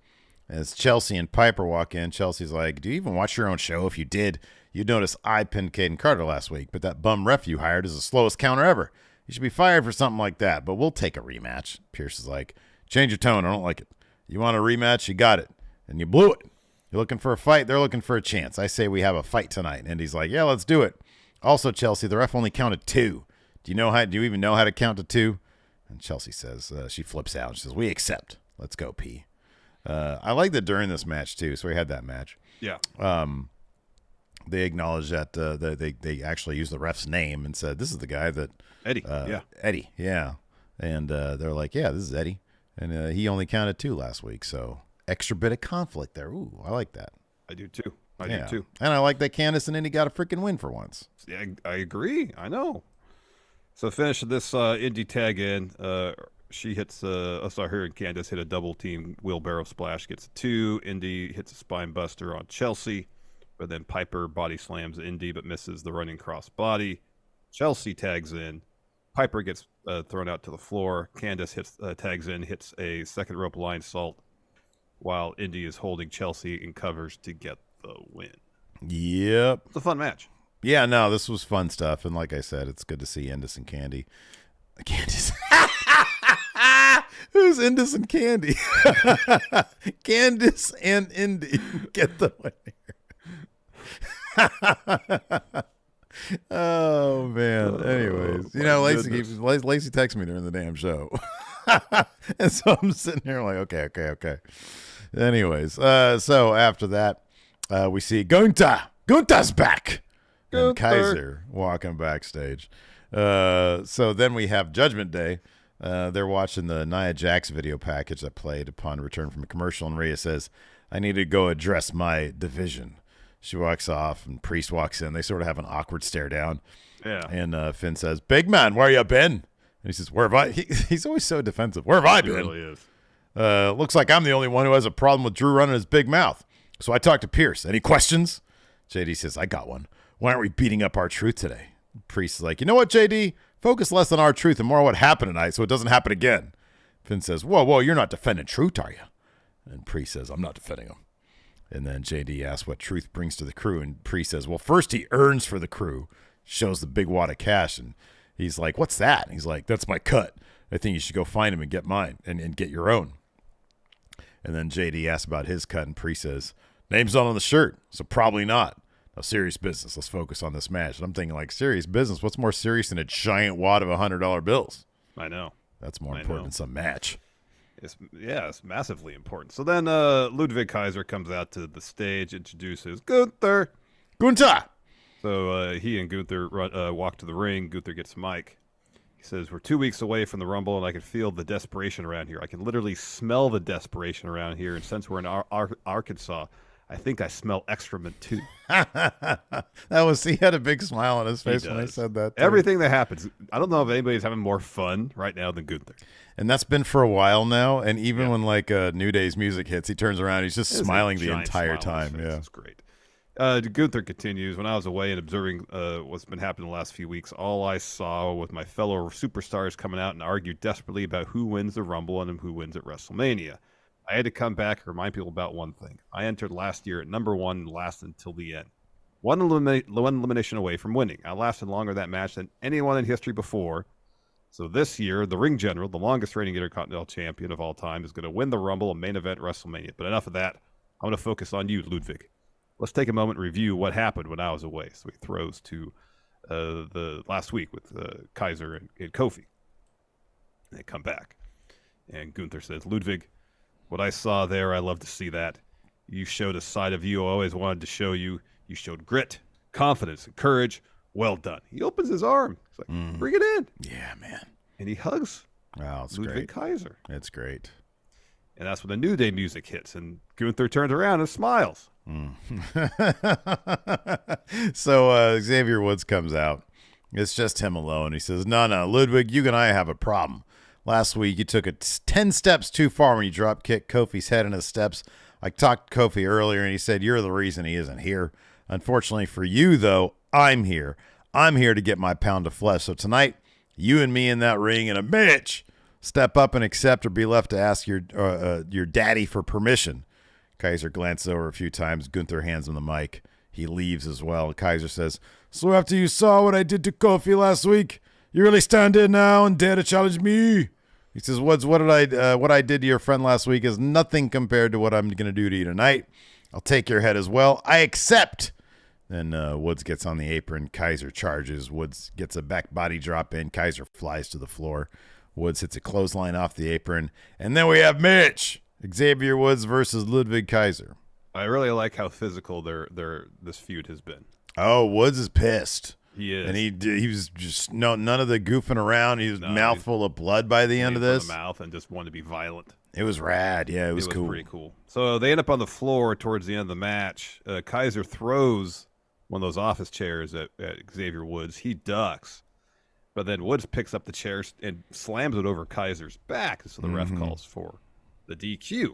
as Chelsea and Piper walk in. Chelsea's like, do you even watch your own show? If you did, you'd notice I pinned Caden Carter last week, but that bum ref you hired is the slowest counter ever. You should be fired for something like that, but we'll take a rematch. Pierce is like, change your tone. I don't like it. You want a rematch? You got it. And you blew it. You're looking for a fight. They're looking for a chance. I say we have a fight tonight. And he's like, yeah, let's do it. Also, Chelsea, the ref only counted 2. Do you even know how to count to 2? And Chelsea says, she flips out. She says, we accept. Let's go, P. I like that during this match too. So we had that match. Yeah. They acknowledged that they actually used the ref's name and said, this is the guy that Eddie. Eddie. Yeah. And they're like, yeah, this is Eddie. And he only counted 2 last week. So extra bit of conflict there. Ooh, I like that. I do too. I do too. And I like that Candice and Indy got a freaking win for once. Yeah, I agree. I know. So finish this Indy tag in. She hits, I saw her and Candice hit a double team wheelbarrow splash, gets a 2. Indy hits a spine buster on Chelsea, but then Piper body slams Indy but misses the running cross body. Chelsea tags in. Piper gets thrown out to the floor. Candice tags in, hits a second rope line salt, while Indy is holding Chelsea and covers to get the win. Yep. It's a fun match. Yeah, no, this was fun stuff. And like I said, it's good to see Indus and Candy. Candice. Who's Indus and Candy? Candice and Indy get the win here. Oh, man. Anyways, Lacey texted me during the damn show. And so I'm sitting here like, okay. Anyways, so after that, we see Gunther. Gunther's back. And Kaiser walking backstage. So then we have Judgment Day. They're watching the Nia Jax video package that played upon return from a commercial, and Rhea says, I need to go address my division. She walks off, and Priest walks in. They sort of have an awkward stare down. Yeah. And Finn says, big man, where you been? And he says, where have I? He's always so defensive. Where have I been? He really is. Looks like I'm the only one who has a problem with Drew running his big mouth. So I talked to Pierce. Any questions? JD says, I got one. Why aren't we beating up R-Truth today? Priest is like, you know what, JD? Focus less on R-Truth and more on what happened tonight so it doesn't happen again. Finn says, whoa, you're not defending Truth, are you? And Priest says, I'm not defending him. And then JD asks what Truth brings to the crew, and Priest says, well, first he earns for the crew, shows the big wad of cash, and he's like, what's that? And he's like, that's my cut. I think you should go find him and get mine and get your own. And then JD asks about his cut, and Priest says, name's not on the shirt, so probably not. Now, serious business. Let's focus on this match. And I'm thinking, like, serious business? What's more serious than a giant wad of $100 bills? I know. That's more important than some match. It's massively important. So then Ludwig Kaiser comes out to the stage, introduces Gunther. So he and Gunther walk to the ring. Gunther gets a mic. He says, we're 2 weeks away from the Rumble, and I can feel the desperation around here. I can literally smell the desperation around here. And since we're in Arkansas, I think I smell excrement too. He had a big smile on his face when I said that. Everything that happens, I don't know if anybody's having more fun right now than Gunther. And that's been for a while now. And even when New Day's music hits, he turns around, he's just smiling the entire time. Yeah, it's great. Gunther continues. When I was away and observing what's been happening the last few weeks, all I saw with my fellow superstars coming out and argue desperately about who wins the Rumble and who wins at WrestleMania. I had to come back and remind people about one thing. I entered last year at number 1 and lasted until the end. One elimination away from winning. I lasted longer that match than anyone in history before. So this year, the Ring General, the longest reigning Intercontinental Champion of all time, is going to win the Rumble and main event WrestleMania. But enough of that. I'm going to focus on you, Ludwig. Let's take a moment and review what happened when I was away. So he throws to the last week with Kaiser and Kofi. And they come back. And Gunther says, Ludwig, what I saw there, I love to see that. You showed a side of you I always wanted to show you. You showed grit, confidence, and courage. Well done. He opens his arm. He's like, bring it in. Yeah, man. And he hugs it's Ludwig great. Kaiser. It's great. And that's when the New Day music hits, and Gunther turns around and smiles. So Xavier Woods comes out. It's just him alone. He says, no, Ludwig, you and I have a problem. Last week, you took it 10 steps too far when you drop kicked Kofi's head in his steps. I talked to Kofi earlier, and he said you're the reason he isn't here. Unfortunately for you, though, I'm here. I'm here to get my pound of flesh. So tonight, you and me in that ring in a match. Step up and accept or be left to ask your daddy for permission. Kaiser glances over a few times. Gunther hands him the mic. He leaves as well. Kaiser says, so after you saw what I did to Kofi last week, you really stand in now and dare to challenge me? He says, Woods, what I did to your friend last week is nothing compared to what I'm going to do to you tonight. I'll take your head as well. I accept. Then Woods gets on the apron. Kaiser charges. Woods gets a back body drop in. Kaiser flies to the floor. Woods hits a clothesline off the apron. And then we have Mitch. Xavier Woods versus Ludwig Kaiser. I really like how physical this feud has been. Oh, Woods is pissed. He is, and he was just none of the goofing around. He was mouthful of blood by the end of this. The mouth and just wanted to be violent. It was rad. Yeah, it was cool. Pretty cool. So they end up on the floor towards the end of the match. Kaiser throws one of those office chairs at Xavier Woods. He ducks, but then Woods picks up the chair and slams it over Kaiser's back. So the ref calls for the DQ.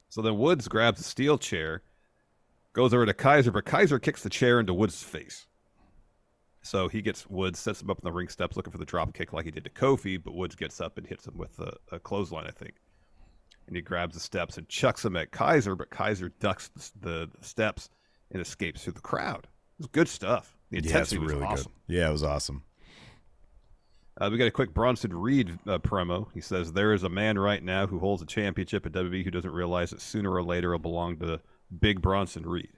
So then Woods grabs the steel chair, goes over to Kaiser, but Kaiser kicks the chair into Woods' face. So he gets Woods, sets him up in the ring steps looking for the drop kick like he did to Kofi, but Woods gets up and hits him with a clothesline, I think. And he grabs the steps and chucks him at Kaiser, but Kaiser ducks the steps and escapes through the crowd. It was good stuff. The intensity was really awesome. Good. Yeah, it was awesome. We got a quick Bronson Reed promo. He says, there is a man right now who holds a championship at WWE who doesn't realize that sooner or later it'll belong to Big Bronson Reed.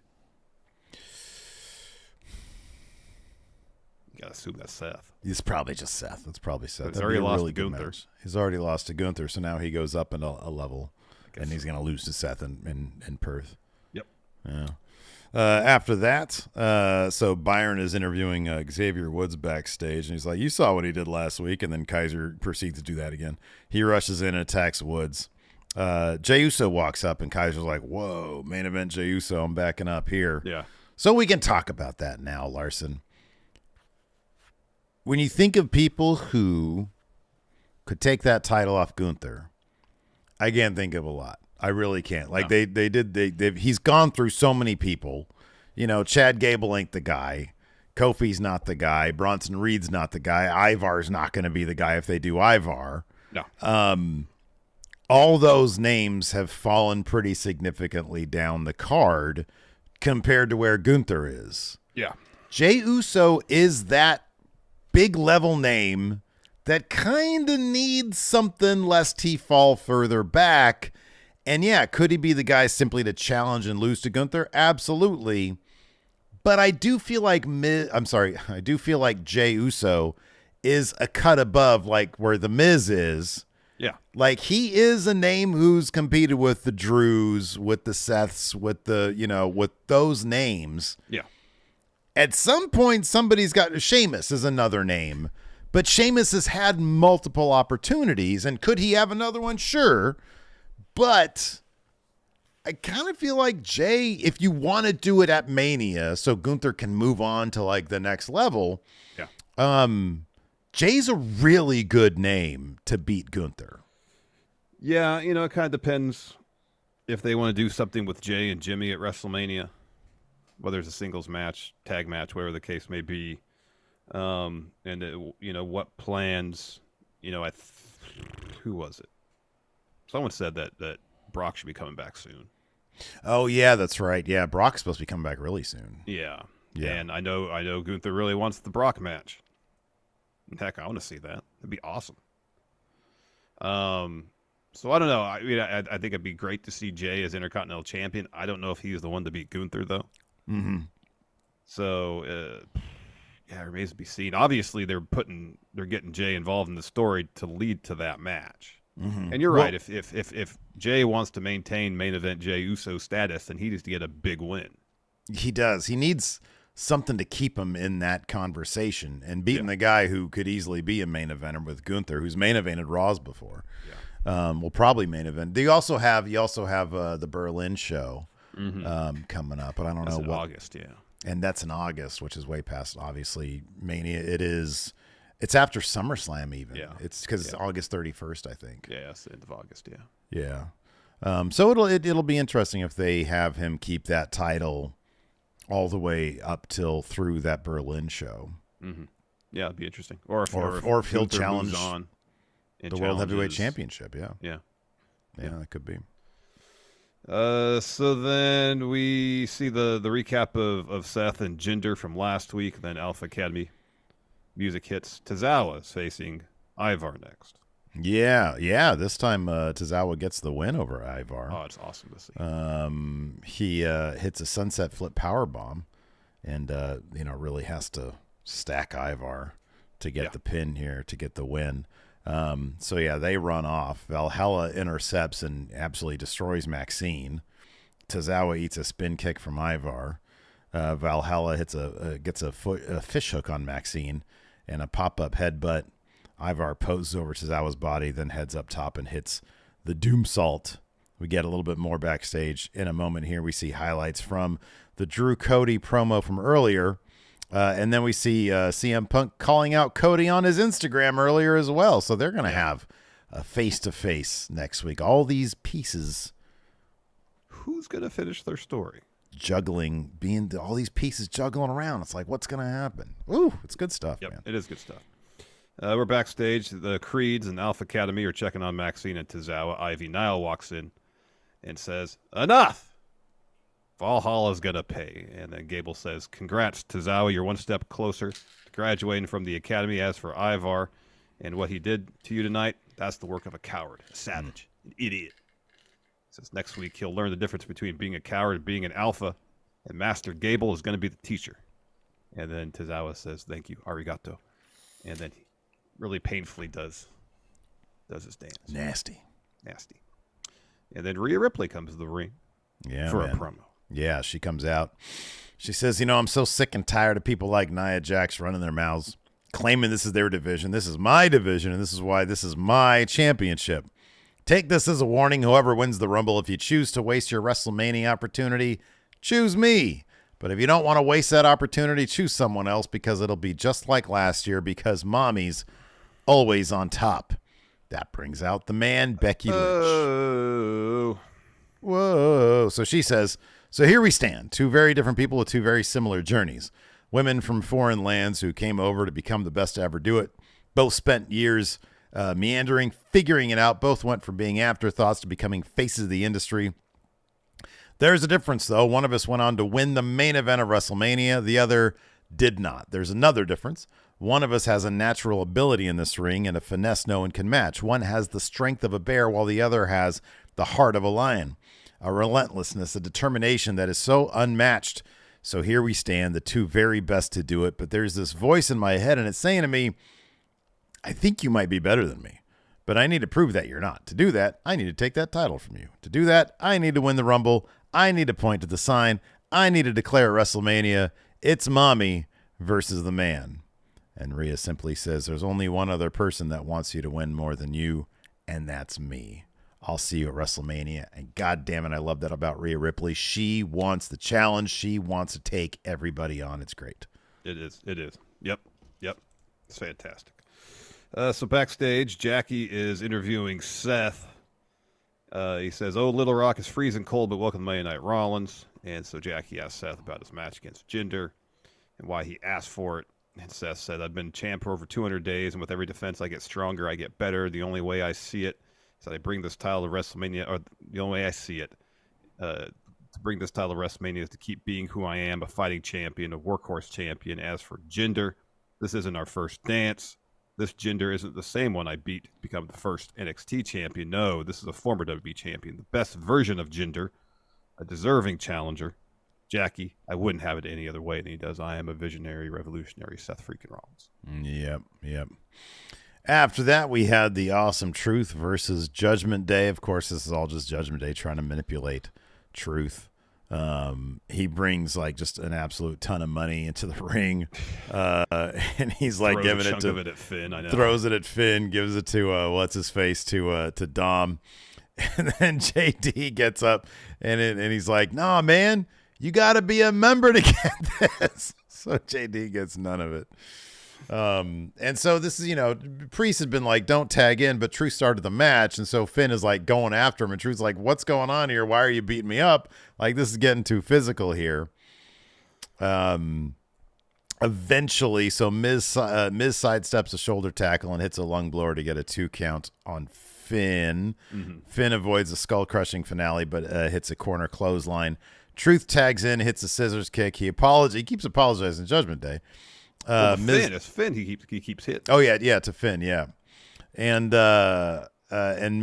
You gotta assume that's Seth. He's probably just Seth. It's probably Seth. He's already lost to Gunther. He's already lost to Gunther, so now he goes up in a level, and he's going to lose to Seth in Perth. Yep. Yeah. After that, so Byron is interviewing Xavier Woods backstage, and he's like, you saw what he did last week, and then Kaiser proceeds to do that again. He rushes in and attacks Woods. Jey Uso walks up, and Kaiser's like, whoa, main event Jey Uso, I'm backing up here. Yeah. So we can talk about that now, Larson. When you think of people who could take that title off Gunther, I can't think of a lot. I really can't. Like no. He's gone through so many people. You know, Chad Gable ain't the guy. Kofi's not the guy. Bronson Reed's not the guy. Ivar's not going to be the guy if they do Ivar. No. All those names have fallen pretty significantly down the card compared to where Gunther is. Yeah. Jey Uso is that big level name that kind of needs something lest he fall further back. And yeah, could he be the guy simply to challenge and lose to Gunther? Absolutely. But I do feel like I do feel like Jey Uso is a cut above like where the Miz is. Yeah. Like he is a name who's competed with the Drews, with the Seths, with the, with those names. Yeah. At some point, somebody's got Sheamus is another name, but Sheamus has had multiple opportunities, and could he have another one? Sure, but I kind of feel like Jey, if you want to do it at Mania, so Gunther can move on to like the next level. Yeah. Jay's a really good name to beat Gunther. Yeah, it kind of depends if they want to do something with Jey and Jimmy at WrestleMania. Whether it's a singles match, tag match, whatever the case may be, and what plans, who was it? Someone said that Brock should be coming back soon. Oh yeah, that's right. Yeah, Brock's supposed to be coming back really soon. Yeah, and I know Gunther really wants the Brock match. Heck, I want to see that. It'd be awesome. So I don't know. I think it'd be great to see Jey as Intercontinental Champion. I don't know if he's the one to beat Gunther though. Mm-hmm. So, it remains to be seen. Obviously, they're getting Jey involved in the story to lead to that match. Mm-hmm. And you're right. If Jey wants to maintain main event Jey Uso status, then he needs to get a big win. He does. He needs something to keep him in that conversation and beating the guy who could easily be a main eventer with Gunther, who's main evented Raws before. Yeah. Will probably main event. You also have the Berlin show. Mm-hmm. Coming up, but I don't know what. August, yeah, and that's in August, which is way past obviously Mania. It's after SummerSlam even. Yeah, it's because it's August 31st, I think. Yeah, it's the end of August. Yeah. So it'll be interesting if they have him keep that title all the way up till through that Berlin show. Mm-hmm. Yeah, it'd be interesting. Or if he'll challenge on the World Heavyweight Championship. Yeah, that could be. So then we see the recap of Seth and Jinder from last week. Then Alpha Academy music hits. Tozawa is facing Ivar next. Yeah. This time Tozawa gets the win over Ivar. Oh, it's awesome to see. He hits a sunset flip power bomb, and really has to stack Ivar to get the pin here to get the win. So yeah, they run off. Valhalla intercepts and absolutely destroys Maxine. Tozawa eats a spin kick from Ivar. Valhalla gets a fish hook on Maxine and a pop-up headbutt. Ivar poses over Tozawa's body, then heads up top and hits the Doom Salt. We get a little bit more backstage in a moment here. We see highlights from the Drew Cody promo from earlier. And then we see CM Punk calling out Cody on his Instagram earlier as well. So they're going to have a face-to-face next week. All these pieces. Who's going to finish their story? Juggling, all these pieces juggling around. It's like, what's going to happen? Ooh, it's good stuff, man. It is good stuff. We're backstage. The Creeds and Alpha Academy are checking on Maxine and Tozawa. Ivy Nile walks in and says, "Enough! Valhalla's going to pay." And then Gable says, "Congrats, Tozawa. You're one step closer to graduating from the academy. As for Ivar and what he did to you tonight, that's the work of a coward, a savage, an idiot." He says next week he'll learn the difference between being a coward and being an alpha, and Master Gable is going to be the teacher. And then Tozawa says, "Thank you, arigato." And then he really painfully does his dance. Nasty. And then Rhea Ripley comes to the ring for a promo. Yeah, she comes out. She says, I'm so sick and tired of people like Nia Jax running their mouths, claiming this is their division. This is my division, and this is why this is my championship. Take this as a warning, whoever wins the Rumble. If you choose to waste your WrestleMania opportunity, choose me. But if you don't want to waste that opportunity, choose someone else, because it'll be just like last year, because mommy's always on top. That brings out the man, Becky Lynch. Whoa. So she says, so here we stand, two very different people with two very similar journeys. Women from foreign lands who came over to become the best to ever do it. Both spent years meandering, figuring it out. Both went from being afterthoughts to becoming faces of the industry. There's a difference, though. One of us went on to win the main event of WrestleMania. The other did not. There's another difference. One of us has a natural ability in this ring and a finesse no one can match. One has the strength of a bear while the other has the heart of a lion. A relentlessness, a determination that is so unmatched. So here we stand, the two very best to do it. But there's this voice in my head, and it's saying to me, I think you might be better than me, but I need to prove that you're not. To do that, I need to take that title from you. To do that, I need to win the Rumble. I need to point to the sign. I need to declare at WrestleMania, it's mommy versus the man. And Rhea simply says, there's only one other person that wants you to win more than you, and that's me. I'll see you at WrestleMania. And God damn it, I love that about Rhea Ripley. She wants the challenge. She wants to take everybody on. It's great. It is. Yep. It's fantastic. So backstage, Jackie is interviewing Seth. He says, Little Rock is freezing cold, but welcome to Monday Night Rollins. And so Jackie asked Seth about his match against Jinder and why he asked for it. And Seth said, I've been champ for over 200 days, and with every defense I get stronger, I get better. The only way I see it is that I bring this title to WrestleMania, or the only way I see it to bring this title to WrestleMania is to keep being who I am, a fighting champion, a workhorse champion. As for Jinder, this isn't our first dance. This Jinder isn't the same one I beat to become the first NXT champion. No, this is a former WWE champion, the best version of Jinder, a deserving challenger. Jackie, I wouldn't have it any other way than he does. I am a visionary, revolutionary Seth freaking Rollins. Yep. After that, we had the Awesome Truth versus Judgment Day. Of course, this is all just Judgment Day trying to manipulate Truth. He brings like just an absolute ton of money into the ring, and he's like giving it to at Finn. I know. Throws it at Finn, gives it to what's his face to Dom, and then JD gets up and he's like, "Nah, man, you got to be a member to get this." So JD gets none of it. And so this is, Priest had been like, don't tag in, but Truth started the match. And so Finn is like going after him, and Truth's like, what's going on here? Why are you beating me up? Like, this is getting too physical here. Eventually, so Miz sidesteps a shoulder tackle and hits a lung blower to get a 2 count on Finn. Mm-hmm. Finn avoids a skull crushing finale, but hits a corner clothesline. Truth tags in, hits a scissors kick. He keeps apologizing Judgment Day. It's Finn. He keeps hitting. Oh yeah, to Finn, yeah. And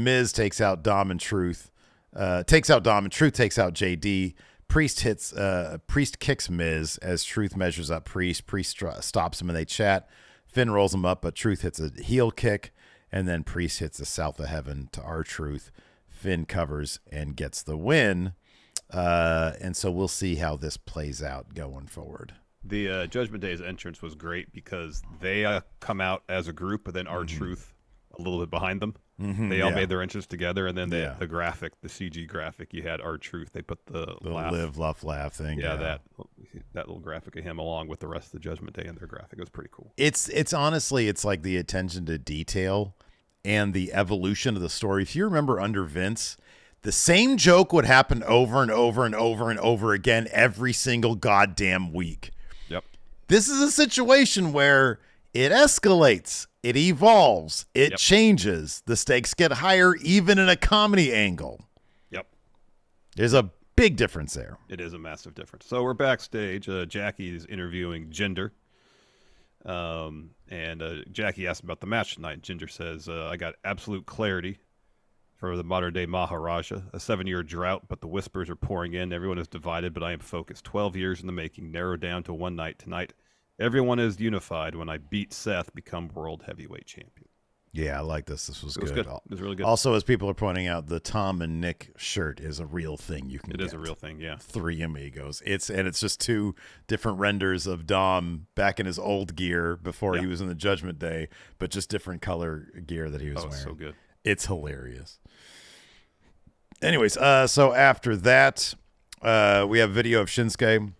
Miz takes out Dom and Truth. Truth takes out JD. Priest kicks Miz as Truth measures up Priest. Priest stops him and they chat. Finn rolls him up, but Truth hits a heel kick. And then Priest hits the South of Heaven to R-Truth. Finn covers and gets the win. And so we'll see how this plays out going forward. The Judgment Day's entrance was great because they come out as a group, but then R-Truth a little bit behind them. They all made their entrance together, and then the graphic, the CG graphic, you had R-Truth. They put the live, laugh thing. Yeah, that little graphic of him along with the rest of the Judgment Day in their graphic. It was pretty cool. It's honestly, it's like the attention to detail and the evolution of the story. If you remember under Vince, the same joke would happen over and over and over and over again every single goddamn week. Yep. This is a situation where it escalates, it evolves, it changes. The stakes get higher even in a comedy angle. Yep. There's a big difference there. It is a massive difference. So we're backstage. Jackie is interviewing Jinder. And Jackie asked about the match tonight. Jinder says, I got absolute clarity for the modern-day Maharaja. A 7-year drought, but the whispers are pouring in. Everyone is divided, but I am focused. 12 years in the making, narrowed down to one night tonight. Everyone is unified. When I beat Seth, become world heavyweight champion. Yeah, I like this. This was good. It was really good. Also, as people are pointing out, the Tom and Nick shirt is a real thing. It is a real thing, yeah. 3 Amigos. It's just 2 different renders of Dom back in his old gear before he was in the Judgment Day, but just different color gear that he was wearing. So good. It's hilarious. Anyways, so after that, we have video of Shinsuke.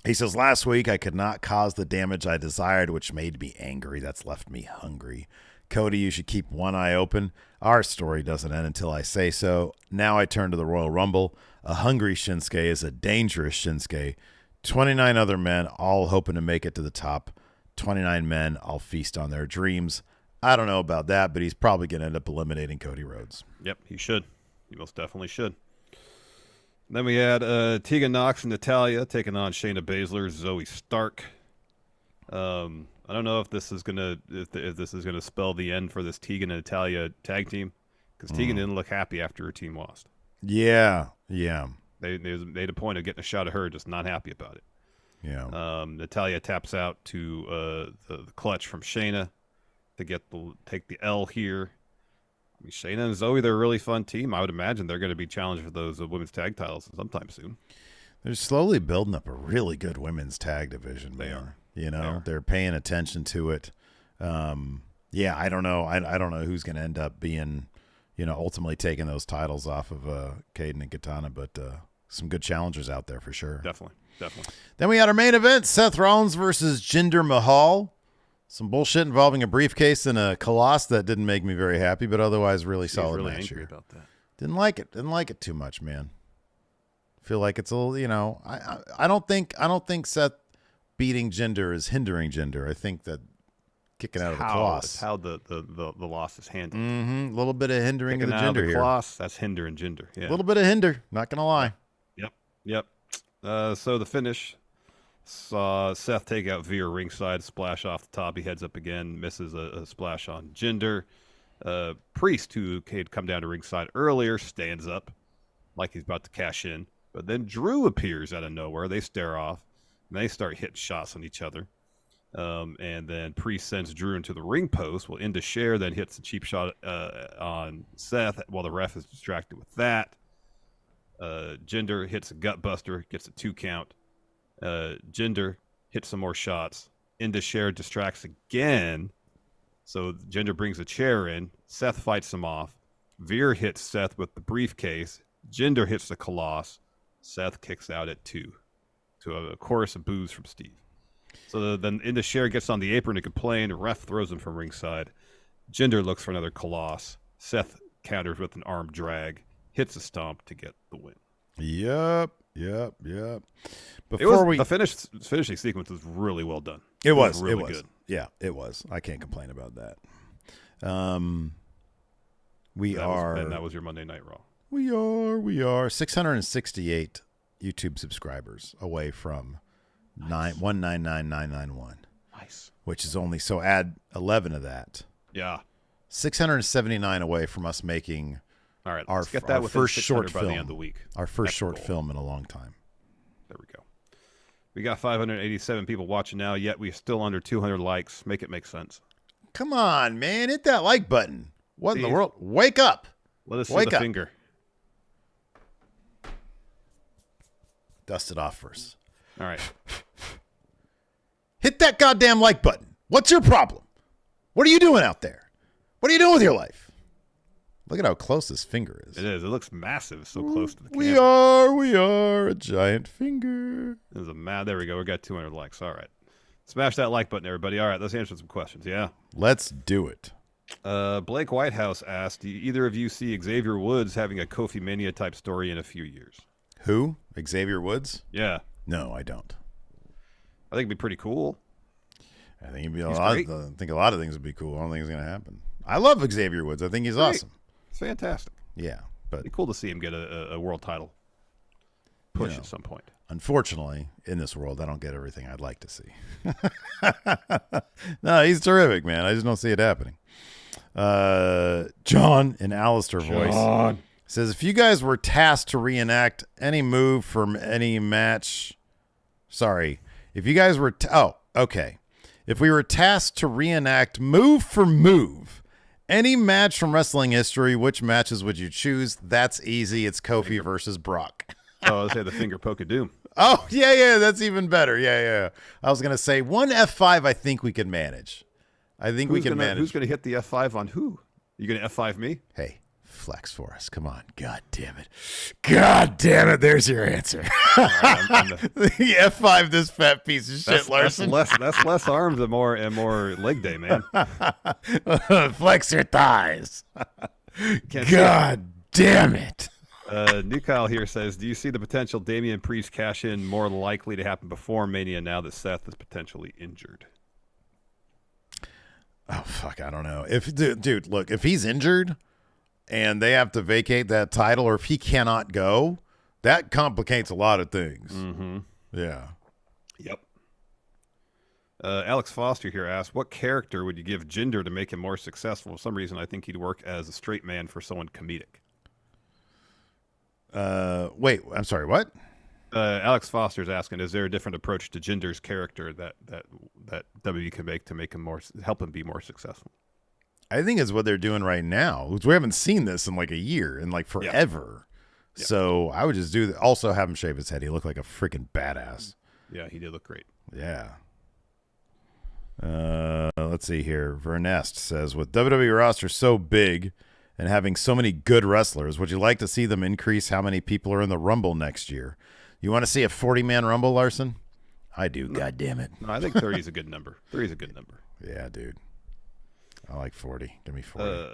He says, last week I could not cause the damage I desired, which made me angry. That's left me hungry. Cody, you should keep one eye open. Our story doesn't end until I say so. Now I turn to the Royal Rumble. A hungry Shinsuke is a dangerous Shinsuke. 29 other men, all hoping to make it to the top. 29 men, all feast on their dreams. I don't know about that, but he's probably going to end up eliminating Cody Rhodes. Yep, he should. He most definitely should. Then we had Tegan Nox and Natalya taking on Shayna Baszler, Zoe Stark. I don't know if this is gonna spell the end for this Tegan and Natalya tag team, because Tegan didn't look happy after her team lost. Yeah. They made a point of getting a shot at her, just not happy about it. Yeah. Natalya taps out to the clutch from Shayna to take the L here. I mean, Shayna and Zoe, they're a really fun team. I would imagine they're going to be challenged for those women's tag titles sometime soon. They're slowly building up a really good women's tag division. They are. You know, they're paying attention to it. Yeah, I don't know. I don't know who's going to end up being, ultimately taking those titles off of Caden and Katana, but some good challengers out there for sure. Definitely. Then we had our main event, Seth Rollins versus Jinder Mahal. Some bullshit involving a briefcase and a coloss that didn't make me very happy, but otherwise really solid really match angry here. about that. Didn't like it too much, man. Feel like it's a little, I don't think Seth beating Jinder is hindering Jinder. I think that kicking out of the coloss. It's how the loss is handled. A little bit of hindering Kicking of the out Jinder of the here. coloss, that's hindering Jinder. Yeah. A little bit of hinder, not going to lie. Yep. So the finish saw Seth take out Veer ringside, splash off the top. He heads up again, misses a splash on Jinder. Priest, who had come down to ringside earlier, stands up like he's about to cash in. But then Drew appears out of nowhere. They stare off, and they start hitting shots on each other. And then Priest sends Drew into the ring post. Well, into Cher then hits a cheap shot on Seth while the ref is distracted with that. Jinder hits a gut buster, gets a 2 count. Jinder hits some more shots. Into Cher distracts again. So Jinder brings a chair in. Seth fights him off. Veer hits Seth with the briefcase. Jinder hits the coloss. Seth kicks out at 2 to a chorus of boos from Steve. So then Into Cher gets on the apron to complain. The ref throws him from ringside. Jinder looks for another coloss. Seth counters with an arm drag. Hits a stomp to get the win. Yep. The finishing sequence was really well done. It was really good. Yeah, it was. I can't complain about that. And that was your Monday Night Raw. We are 668 YouTube subscribers away from 199,991. Nice. Which is only, so add 11 of that. Yeah. 679 away from us making all right, our get that first short film by the end of the week. Our first short film in a long time. There we go. We got 587 people watching now, yet we're still under 200 likes. Make it make sense. Come on, man. Hit that like button. What in the Please. world? Wake up. Let us see Wake the up. finger. Dust it off first. All right. Hit that goddamn like button. What's your problem? What are you doing out there? What are you doing with your life? Look at how close this finger is. It is. It looks massive, so close to the We camera. are a giant finger. There's a there we go. We got 200 likes. All right. Smash that like button, everybody. All right, let's answer some questions. Yeah. Let's do it. Blake Whitehouse asked, do either of you see Xavier Woods having a Kofi Mania type story in a few years? Who? Xavier Woods? Yeah. No, I don't. I think it'd be pretty cool. I think it'd be Great. I think a lot of things would be cool. I don't think it's going to happen. I love Xavier Woods. I think he's awesome. It's fantastic. Yeah, but It'd be cool to see him get a world title push at some point. Unfortunately, in this world, I don't get everything I'd like to see. No, he's terrific, man. I just don't see it happening. John, in Alistair voice, says, if you guys were tasked to reenact any move from any match... Sorry. If you guys were... okay. If we were tasked to reenact move for move any match from wrestling history, which matches would you choose? That's easy. It's Kofi versus Brock. Oh, let's say the finger poke of doom. Oh, yeah, that's even better. Yeah. I was going to say one F5 I think we can manage. We can manage. Who's going to hit the F5 on who? You going to F5 me? Hey, flex for us. Come on. God damn it. God damn it. There's your answer. F5 this fat piece of shit, Larson. That's less arms and more leg day, man. Flex your thighs. God damn it. New Kyle here says, do you see the potential Damian Priest cash in more likely to happen before Mania now that Seth is potentially injured? Oh, fuck. I don't know. Dude, look, if he's injured and they have to vacate that title, or if he cannot go, that complicates a lot of things. Mm-hmm. Yeah. Yep. Alex Foster here asks, what character would you give Jinder to make him more successful? For some reason, I think he'd work as a straight man for someone comedic. Wait, I'm sorry, what? Alex Foster's asking, is there a different approach to Jinder's character that WWE can make to make him help him be more successful? I think it's what they're doing right now. We haven't seen this in like a year, in like forever. Yeah. So I would just do that. Also have him shave his head. He looked like a freaking badass. Yeah, he did look great. Yeah. Let's see here. Vernest says, with WWE roster so big and having so many good wrestlers, would you like to see them increase how many people are in the Rumble next year? You want to see a 40-man Rumble, Larson? I do. No. God damn it. No, I think 30 is a good number. 30 is a good number. Yeah, dude. I like 40. Give me 40.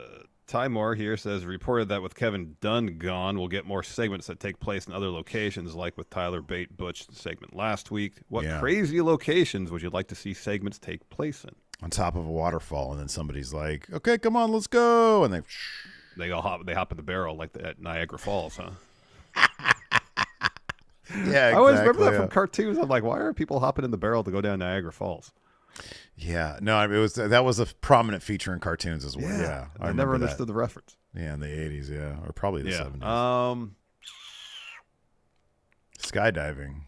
Ty Moore here says, reported that with Kevin Dunn gone, we'll get more segments that take place in other locations, like with Tyler Bate Butch segment last week. What crazy locations would you like to see segments take place in? On top of a waterfall, and then somebody's like, okay, come on, let's go. And they hop in the barrel like at Niagara Falls, huh? Yeah, exactly. I always remember that from cartoons. I'm like, why are people hopping in the barrel to go down Niagara Falls? Yeah, no, that was a prominent feature in cartoons as well. Yeah, I never understood the reference. Yeah, in the 80s, or probably the 70s. Skydiving.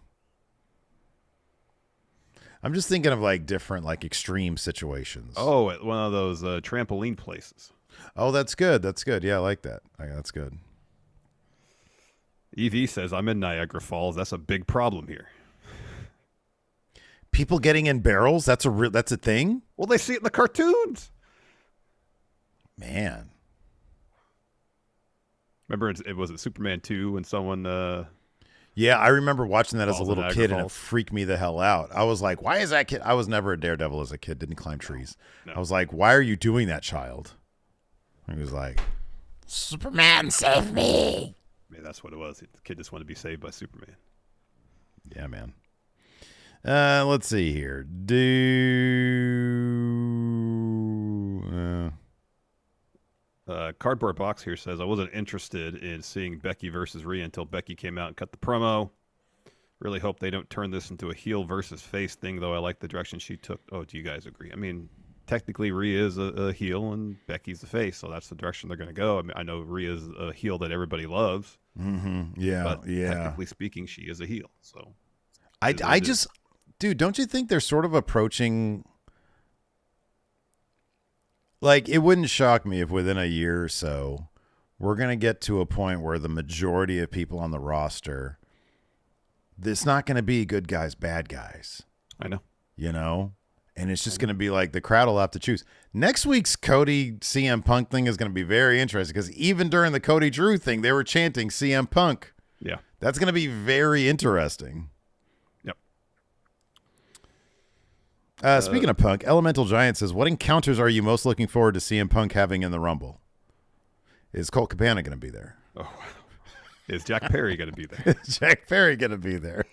I'm just thinking of like different, like extreme situations. Oh, at one of those trampoline places. Oh, that's good. That's good. Yeah, I like that. That's good. EV says, I'm in Niagara Falls. That's a big problem here. People getting in barrels? That's a thing? Well, they see it in the cartoons. Man. Remember, it was Superman 2 when someone... Yeah, I remember watching that as a little kid, and it freaked me the hell out. I was like, why is that kid... I was never a daredevil as a kid, didn't climb trees. No. I was like, why are you doing that, child? And he was like, Superman, save me! Man, that's what it was. The kid just wanted to be saved by Superman. Yeah, man. Let's see here. Cardboard Box here says, I wasn't interested in seeing Becky versus Rhea until Becky came out and cut the promo. Really hope they don't turn this into a heel versus face thing, though I like the direction she took. Oh, do you guys agree? I mean, technically Rhea is a heel and Becky's the face, so that's the direction they're going to go. I mean, I know Rhea's a heel that everybody loves. Mm-hmm. Yeah, but technically speaking, she is a heel. So I just... Dude, don't you think they're sort of approaching Like, it wouldn't shock me if within a year or so, we're going to get to a point where the majority of people on the roster, it's not going to be good guys, bad guys. I know. You know? And it's just going to be like the crowd will have to choose. Next week's Cody CM Punk thing is going to be very interesting because even during the Cody Drew thing, they were chanting CM Punk. Yeah. That's going to be very interesting. Yep. Speaking of Punk, Elemental Giant says, what encounters are you most looking forward to CM Punk having in the Rumble? Is Colt Cabana going to be there? Oh, wow. Is Jack Perry going to be there? Is Jack Perry going to be there?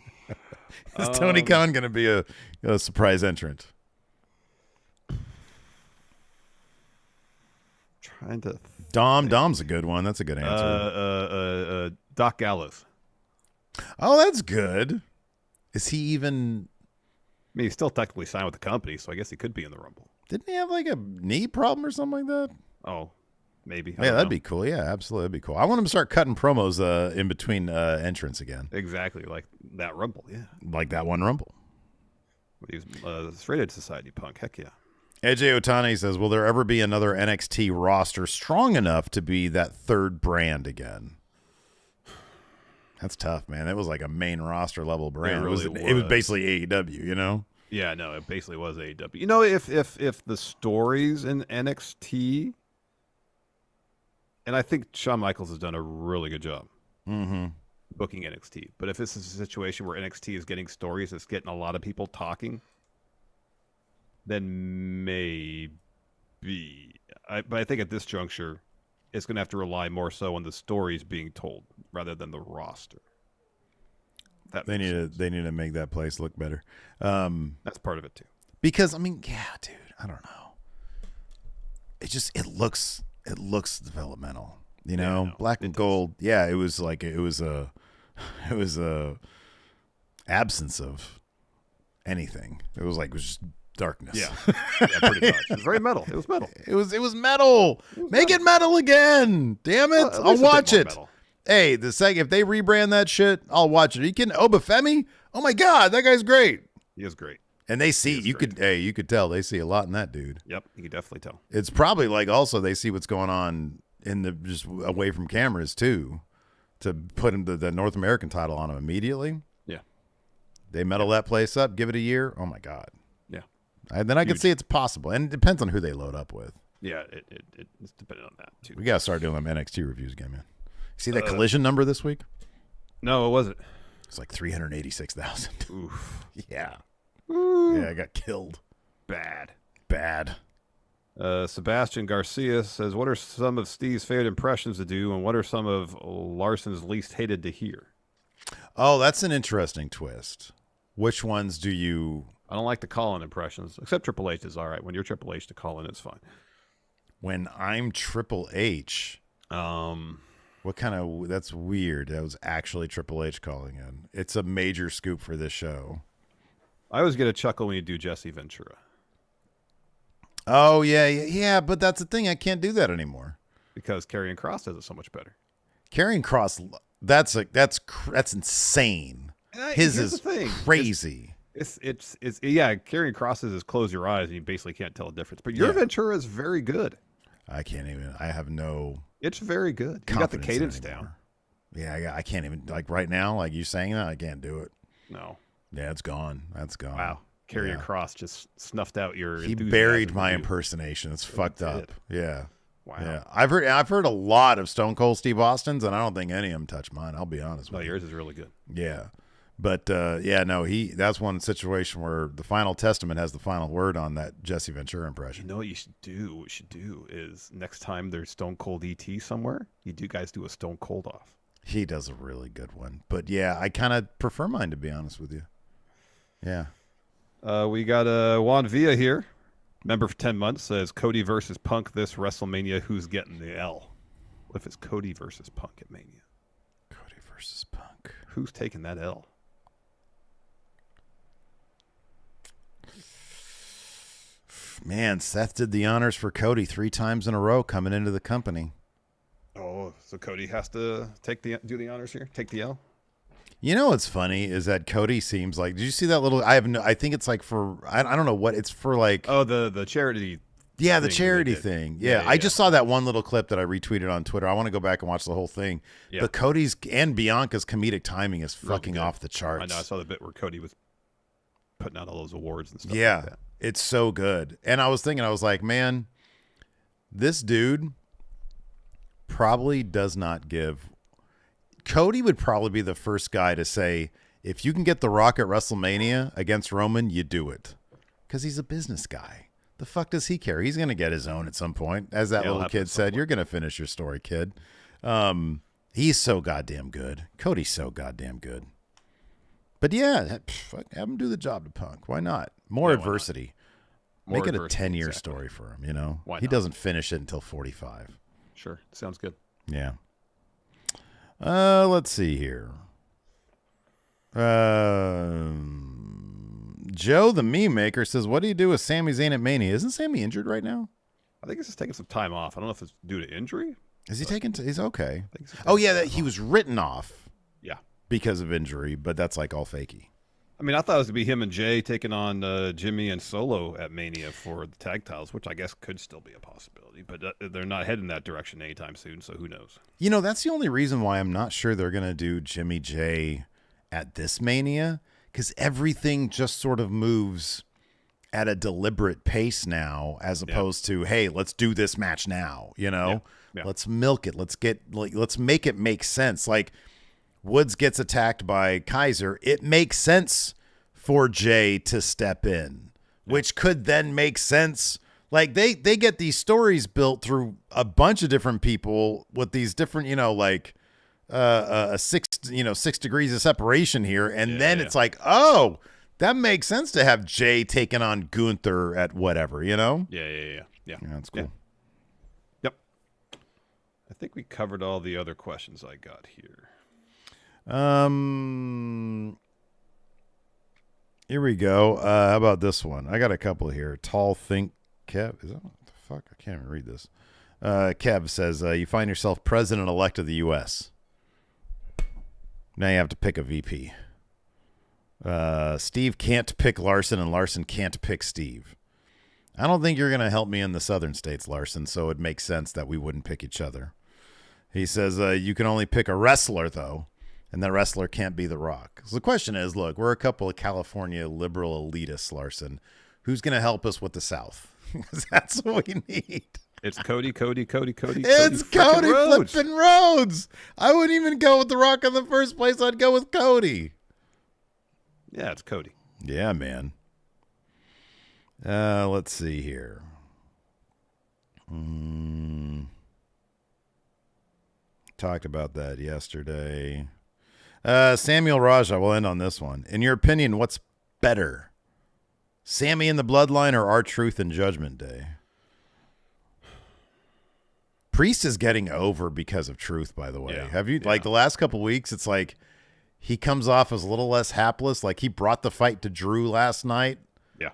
Is Tony Khan going to be a surprise entrant? Trying to. Dom's a good one. That's a good answer. Doc Gallows. Oh, that's good. Is he even? I mean, he's still technically signed with the company, so I guess he could be in the Rumble. Didn't he have like a knee problem or something like that? Oh, maybe. Yeah, that'd be cool. Yeah, absolutely. That'd be cool. I want him to start cutting promos in between entrants again. Exactly, like that Rumble, yeah. Like that one Rumble. He was Straight Edge Society Punk, heck yeah. AJ Otani says, will there ever be another NXT roster strong enough to be that third brand again? That's tough, man. That was like a main roster level brand. It was basically AEW, you know? Yeah, no, it basically was AEW. You know, if the stories in NXT, and I think Shawn Michaels has done a really good job booking NXT, but if this is a situation where NXT is getting stories, it's getting a lot of people talking, then maybe. But I think at this juncture, it's going to have to rely more so on the stories being told rather than the roster. They need to make that place look better. That's part of it too. Because I mean, yeah, dude, I don't know. It looks developmental, you know. Yeah, Black and gold. Yeah, it was a absence of anything. It was just darkness. Yeah, pretty much. It was very metal. It was metal. It was metal. Make it metal again. Damn it! I'll watch it. Metal. Hey, if they rebrand that shit, I'll watch it. You can Obafemi? Oh my God, that guy's great. He is great. And they see you could tell they see a lot in that dude. Yep, you could definitely tell. It's probably like also they see what's going on in the just away from cameras too, to put him the North American title on him immediately. Yeah, they metal that place up. Give it a year. Oh my God. Yeah, and then I can see it's possible, and it depends on who they load up with. Yeah, it's dependent on that too. We gotta start doing them NXT reviews again, man. See that collision number this week? No, it wasn't. It's like 386,000. Oof. Yeah. Ooh. Yeah, I got killed. Bad. Sebastian Garcia says, what are some of Steve's favorite impressions to do, and what are some of Larson's least hated to hear? Oh, that's an interesting twist. Which ones do you... I don't like the call-in impressions, except Triple H is all right. When you're Triple H, to call in, it's fine. When I'm Triple H... What kind of... That's weird. That was actually Triple H calling in. It's a major scoop for this show. I always get a chuckle when you do Jesse Ventura. Oh, yeah, but that's the thing. I can't do that anymore. Because Karrion Kross does it so much better. Karrion Kross, that's insane. His is crazy. It's Karrion Kross's is close your eyes and you basically can't tell a difference. But your Ventura is very good. I have no... It's very good. You got the cadence down. Yeah, I can't even, like right now, like you saying that, I can't do it. No. Yeah, it's gone. That's gone. Wow. Karrion Kross just snuffed out your He buried my impersonation. It's fucked up. Yeah. Wow. Yeah. I've heard a lot of Stone Cold Steve Austin's, and I don't think any of them touch mine. I'll be honest with you. Yours is really good. Yeah. But that's one situation where the Final Testament has the final word on that Jesse Ventura impression. You know what you should do? What you should do is next time there's Stone Cold ET somewhere, you guys do a Stone Cold off. He does a really good one. But yeah, I kind of prefer mine, to be honest with you. Yeah. We got Juan Villa here. Member for 10 months says Cody versus Punk this WrestleMania. Who's getting the L? What if it's Cody versus Punk at Mania? Cody versus Punk. Who's taking that L? Man, Seth did the honors for Cody 3 times in a row coming into the company. Oh, so Cody has to do the honors here? Take the L? You know what's funny is that Cody seems like... Did you see that little... I think it's like for... I don't know what... It's for like... Oh, the charity Yeah, the charity thing. Yeah, I just saw that one little clip that I retweeted on Twitter. I want to go back and watch the whole thing. Yeah. But Cody's and Bianca's comedic timing is fucking off the charts. I know. I saw the bit where Cody was putting out all those awards and stuff like that. It's so good. And I was thinking, I was like, man, this dude probably does not give. Cody would probably be the first guy to say, if you can get The Rock at WrestleMania against Roman, you do it. Because he's a business guy. The fuck does he care? He's going to get his own at some point. As that little kid said, you're going to finish your story, kid. He's so goddamn good. Cody's so goddamn good. But yeah, fuck, have him do the job to Punk. Why not? More adversity. Make it a 10-year story for him, you know? Why not? He doesn't finish it until 45. Sure. Sounds good. Yeah. Let's see here. Joe, the meme maker, says, what do you do with Sami Zayn at Mania? Isn't Sami injured right now? I think he's just taking some time off. I don't know if it's due to injury. Is he taking? He's okay. He was written off. Yeah. Because of injury, but that's like all fakey. I mean, I thought it was going to be him and Jay taking on Jimmy and Solo at Mania for the tag titles, which I guess could still be a possibility. But they're not heading that direction anytime soon, so who knows? You know, that's the only reason why I'm not sure they're going to do Jimmy Jay at this Mania, because everything just sort of moves at a deliberate pace now, as opposed to, hey, let's do this match now, you know? Yeah. Let's milk it. Let's make it make sense. Like, Woods gets attacked by Kaiser. It makes sense for Jay to step in, which could then make sense. Like, they get these stories built through a bunch of different people with these different, a 6 degrees of separation here. And then it's like, oh, that makes sense to have Jay taking on Gunther at whatever, you know? Yeah. That's cool. Yep. I think we covered all the other questions I got here. Here we go. How about this one? I got a couple here. Tall Think Kev. Is that what the fuck? I can't even read this. Kev says, you find yourself president-elect of the U.S. Now you have to pick a VP. Steve can't pick Larson, and Larson can't pick Steve. I don't think you're going to help me in the southern states, Larson, so it makes sense that we wouldn't pick each other. He says, you can only pick a wrestler, though, and that wrestler can't be The Rock. So the question is, look, we're a couple of California liberal elitists, Larson. Who's going to help us with the South? Because that's what we need. It's Cody. It's Cody flipping Rhodes. I wouldn't even go with The Rock in the first place. I'd go with Cody. Yeah, it's Cody. Yeah, man. Let's see here. Talked about that yesterday. Samuel Raja, we'll end on this one. In your opinion, what's better? Sammy and the Bloodline or R-Truth and Judgment Day? Priest is getting over because of Truth, by the way. Yeah. Have you, like, the last couple weeks, it's like he comes off as a little less hapless. Like, he brought the fight to Drew last night. Yeah.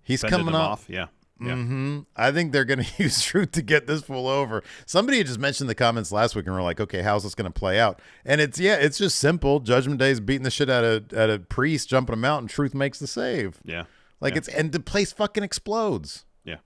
He's coming off. Yeah. Mm-hmm. I think they're going to use Truth to get this fool over. Somebody had just mentioned the comments last week, and we're like, okay, how's this going to play out? And it's just simple. Judgment Day is beating the shit out of Priest, jumping him out, and Truth makes the save. Yeah. And the place fucking explodes. Yeah.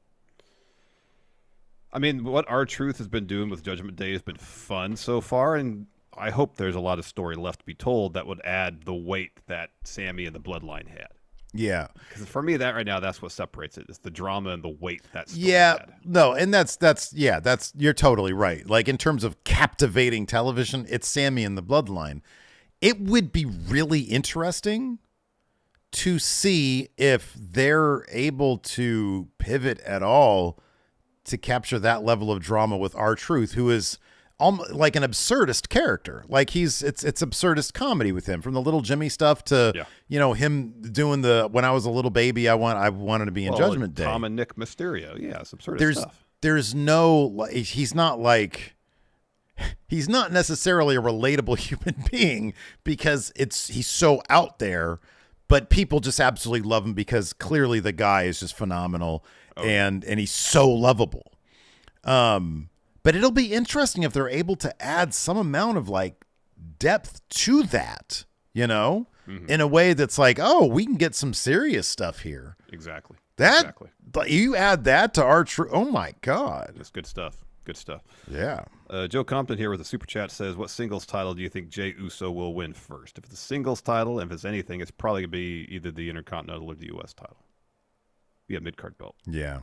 I mean, what R-Truth has been doing with Judgment Day has been fun so far, and I hope there's a lot of story left to be told that would add the weight that Sammy and the Bloodline had. Yeah. Because for me, that right now, that's what separates it. It's the drama and the weight that story had. No, and that's you're totally right. Like, in terms of captivating television, it's Sammy and the Bloodline. It would be really interesting to see if they're able to pivot at all to capture that level of drama with R-Truth, who is almost like an absurdist character. Like, it's absurdist comedy with him, from the little Jimmy stuff to him doing the when I was a little baby I wanted to be in Judgment Day. Tom and Nick Mysterio, it's absurdist stuff. There's no, he's not necessarily a relatable human being because he's so out there. But people just absolutely love him because clearly the guy is just phenomenal and he's so lovable. But it'll be interesting if they're able to add some amount of like depth to that, in a way that's like, oh, we can get some serious stuff here. Exactly. You add that to our true. Oh my God. It's good stuff. Good stuff. Yeah. Joe Compton here with a super chat says, what singles title do you think Jey Uso will win first? If it's a singles title, and if it's anything, it's probably going to be either the Intercontinental or the U.S. title. Be a mid-card belt. Yeah.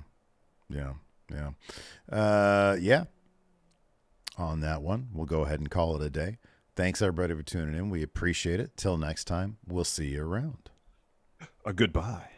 On that one, we'll go ahead and call it a day. Thanks, everybody, for tuning in. We appreciate it. Till next time, we'll see you around. Goodbye.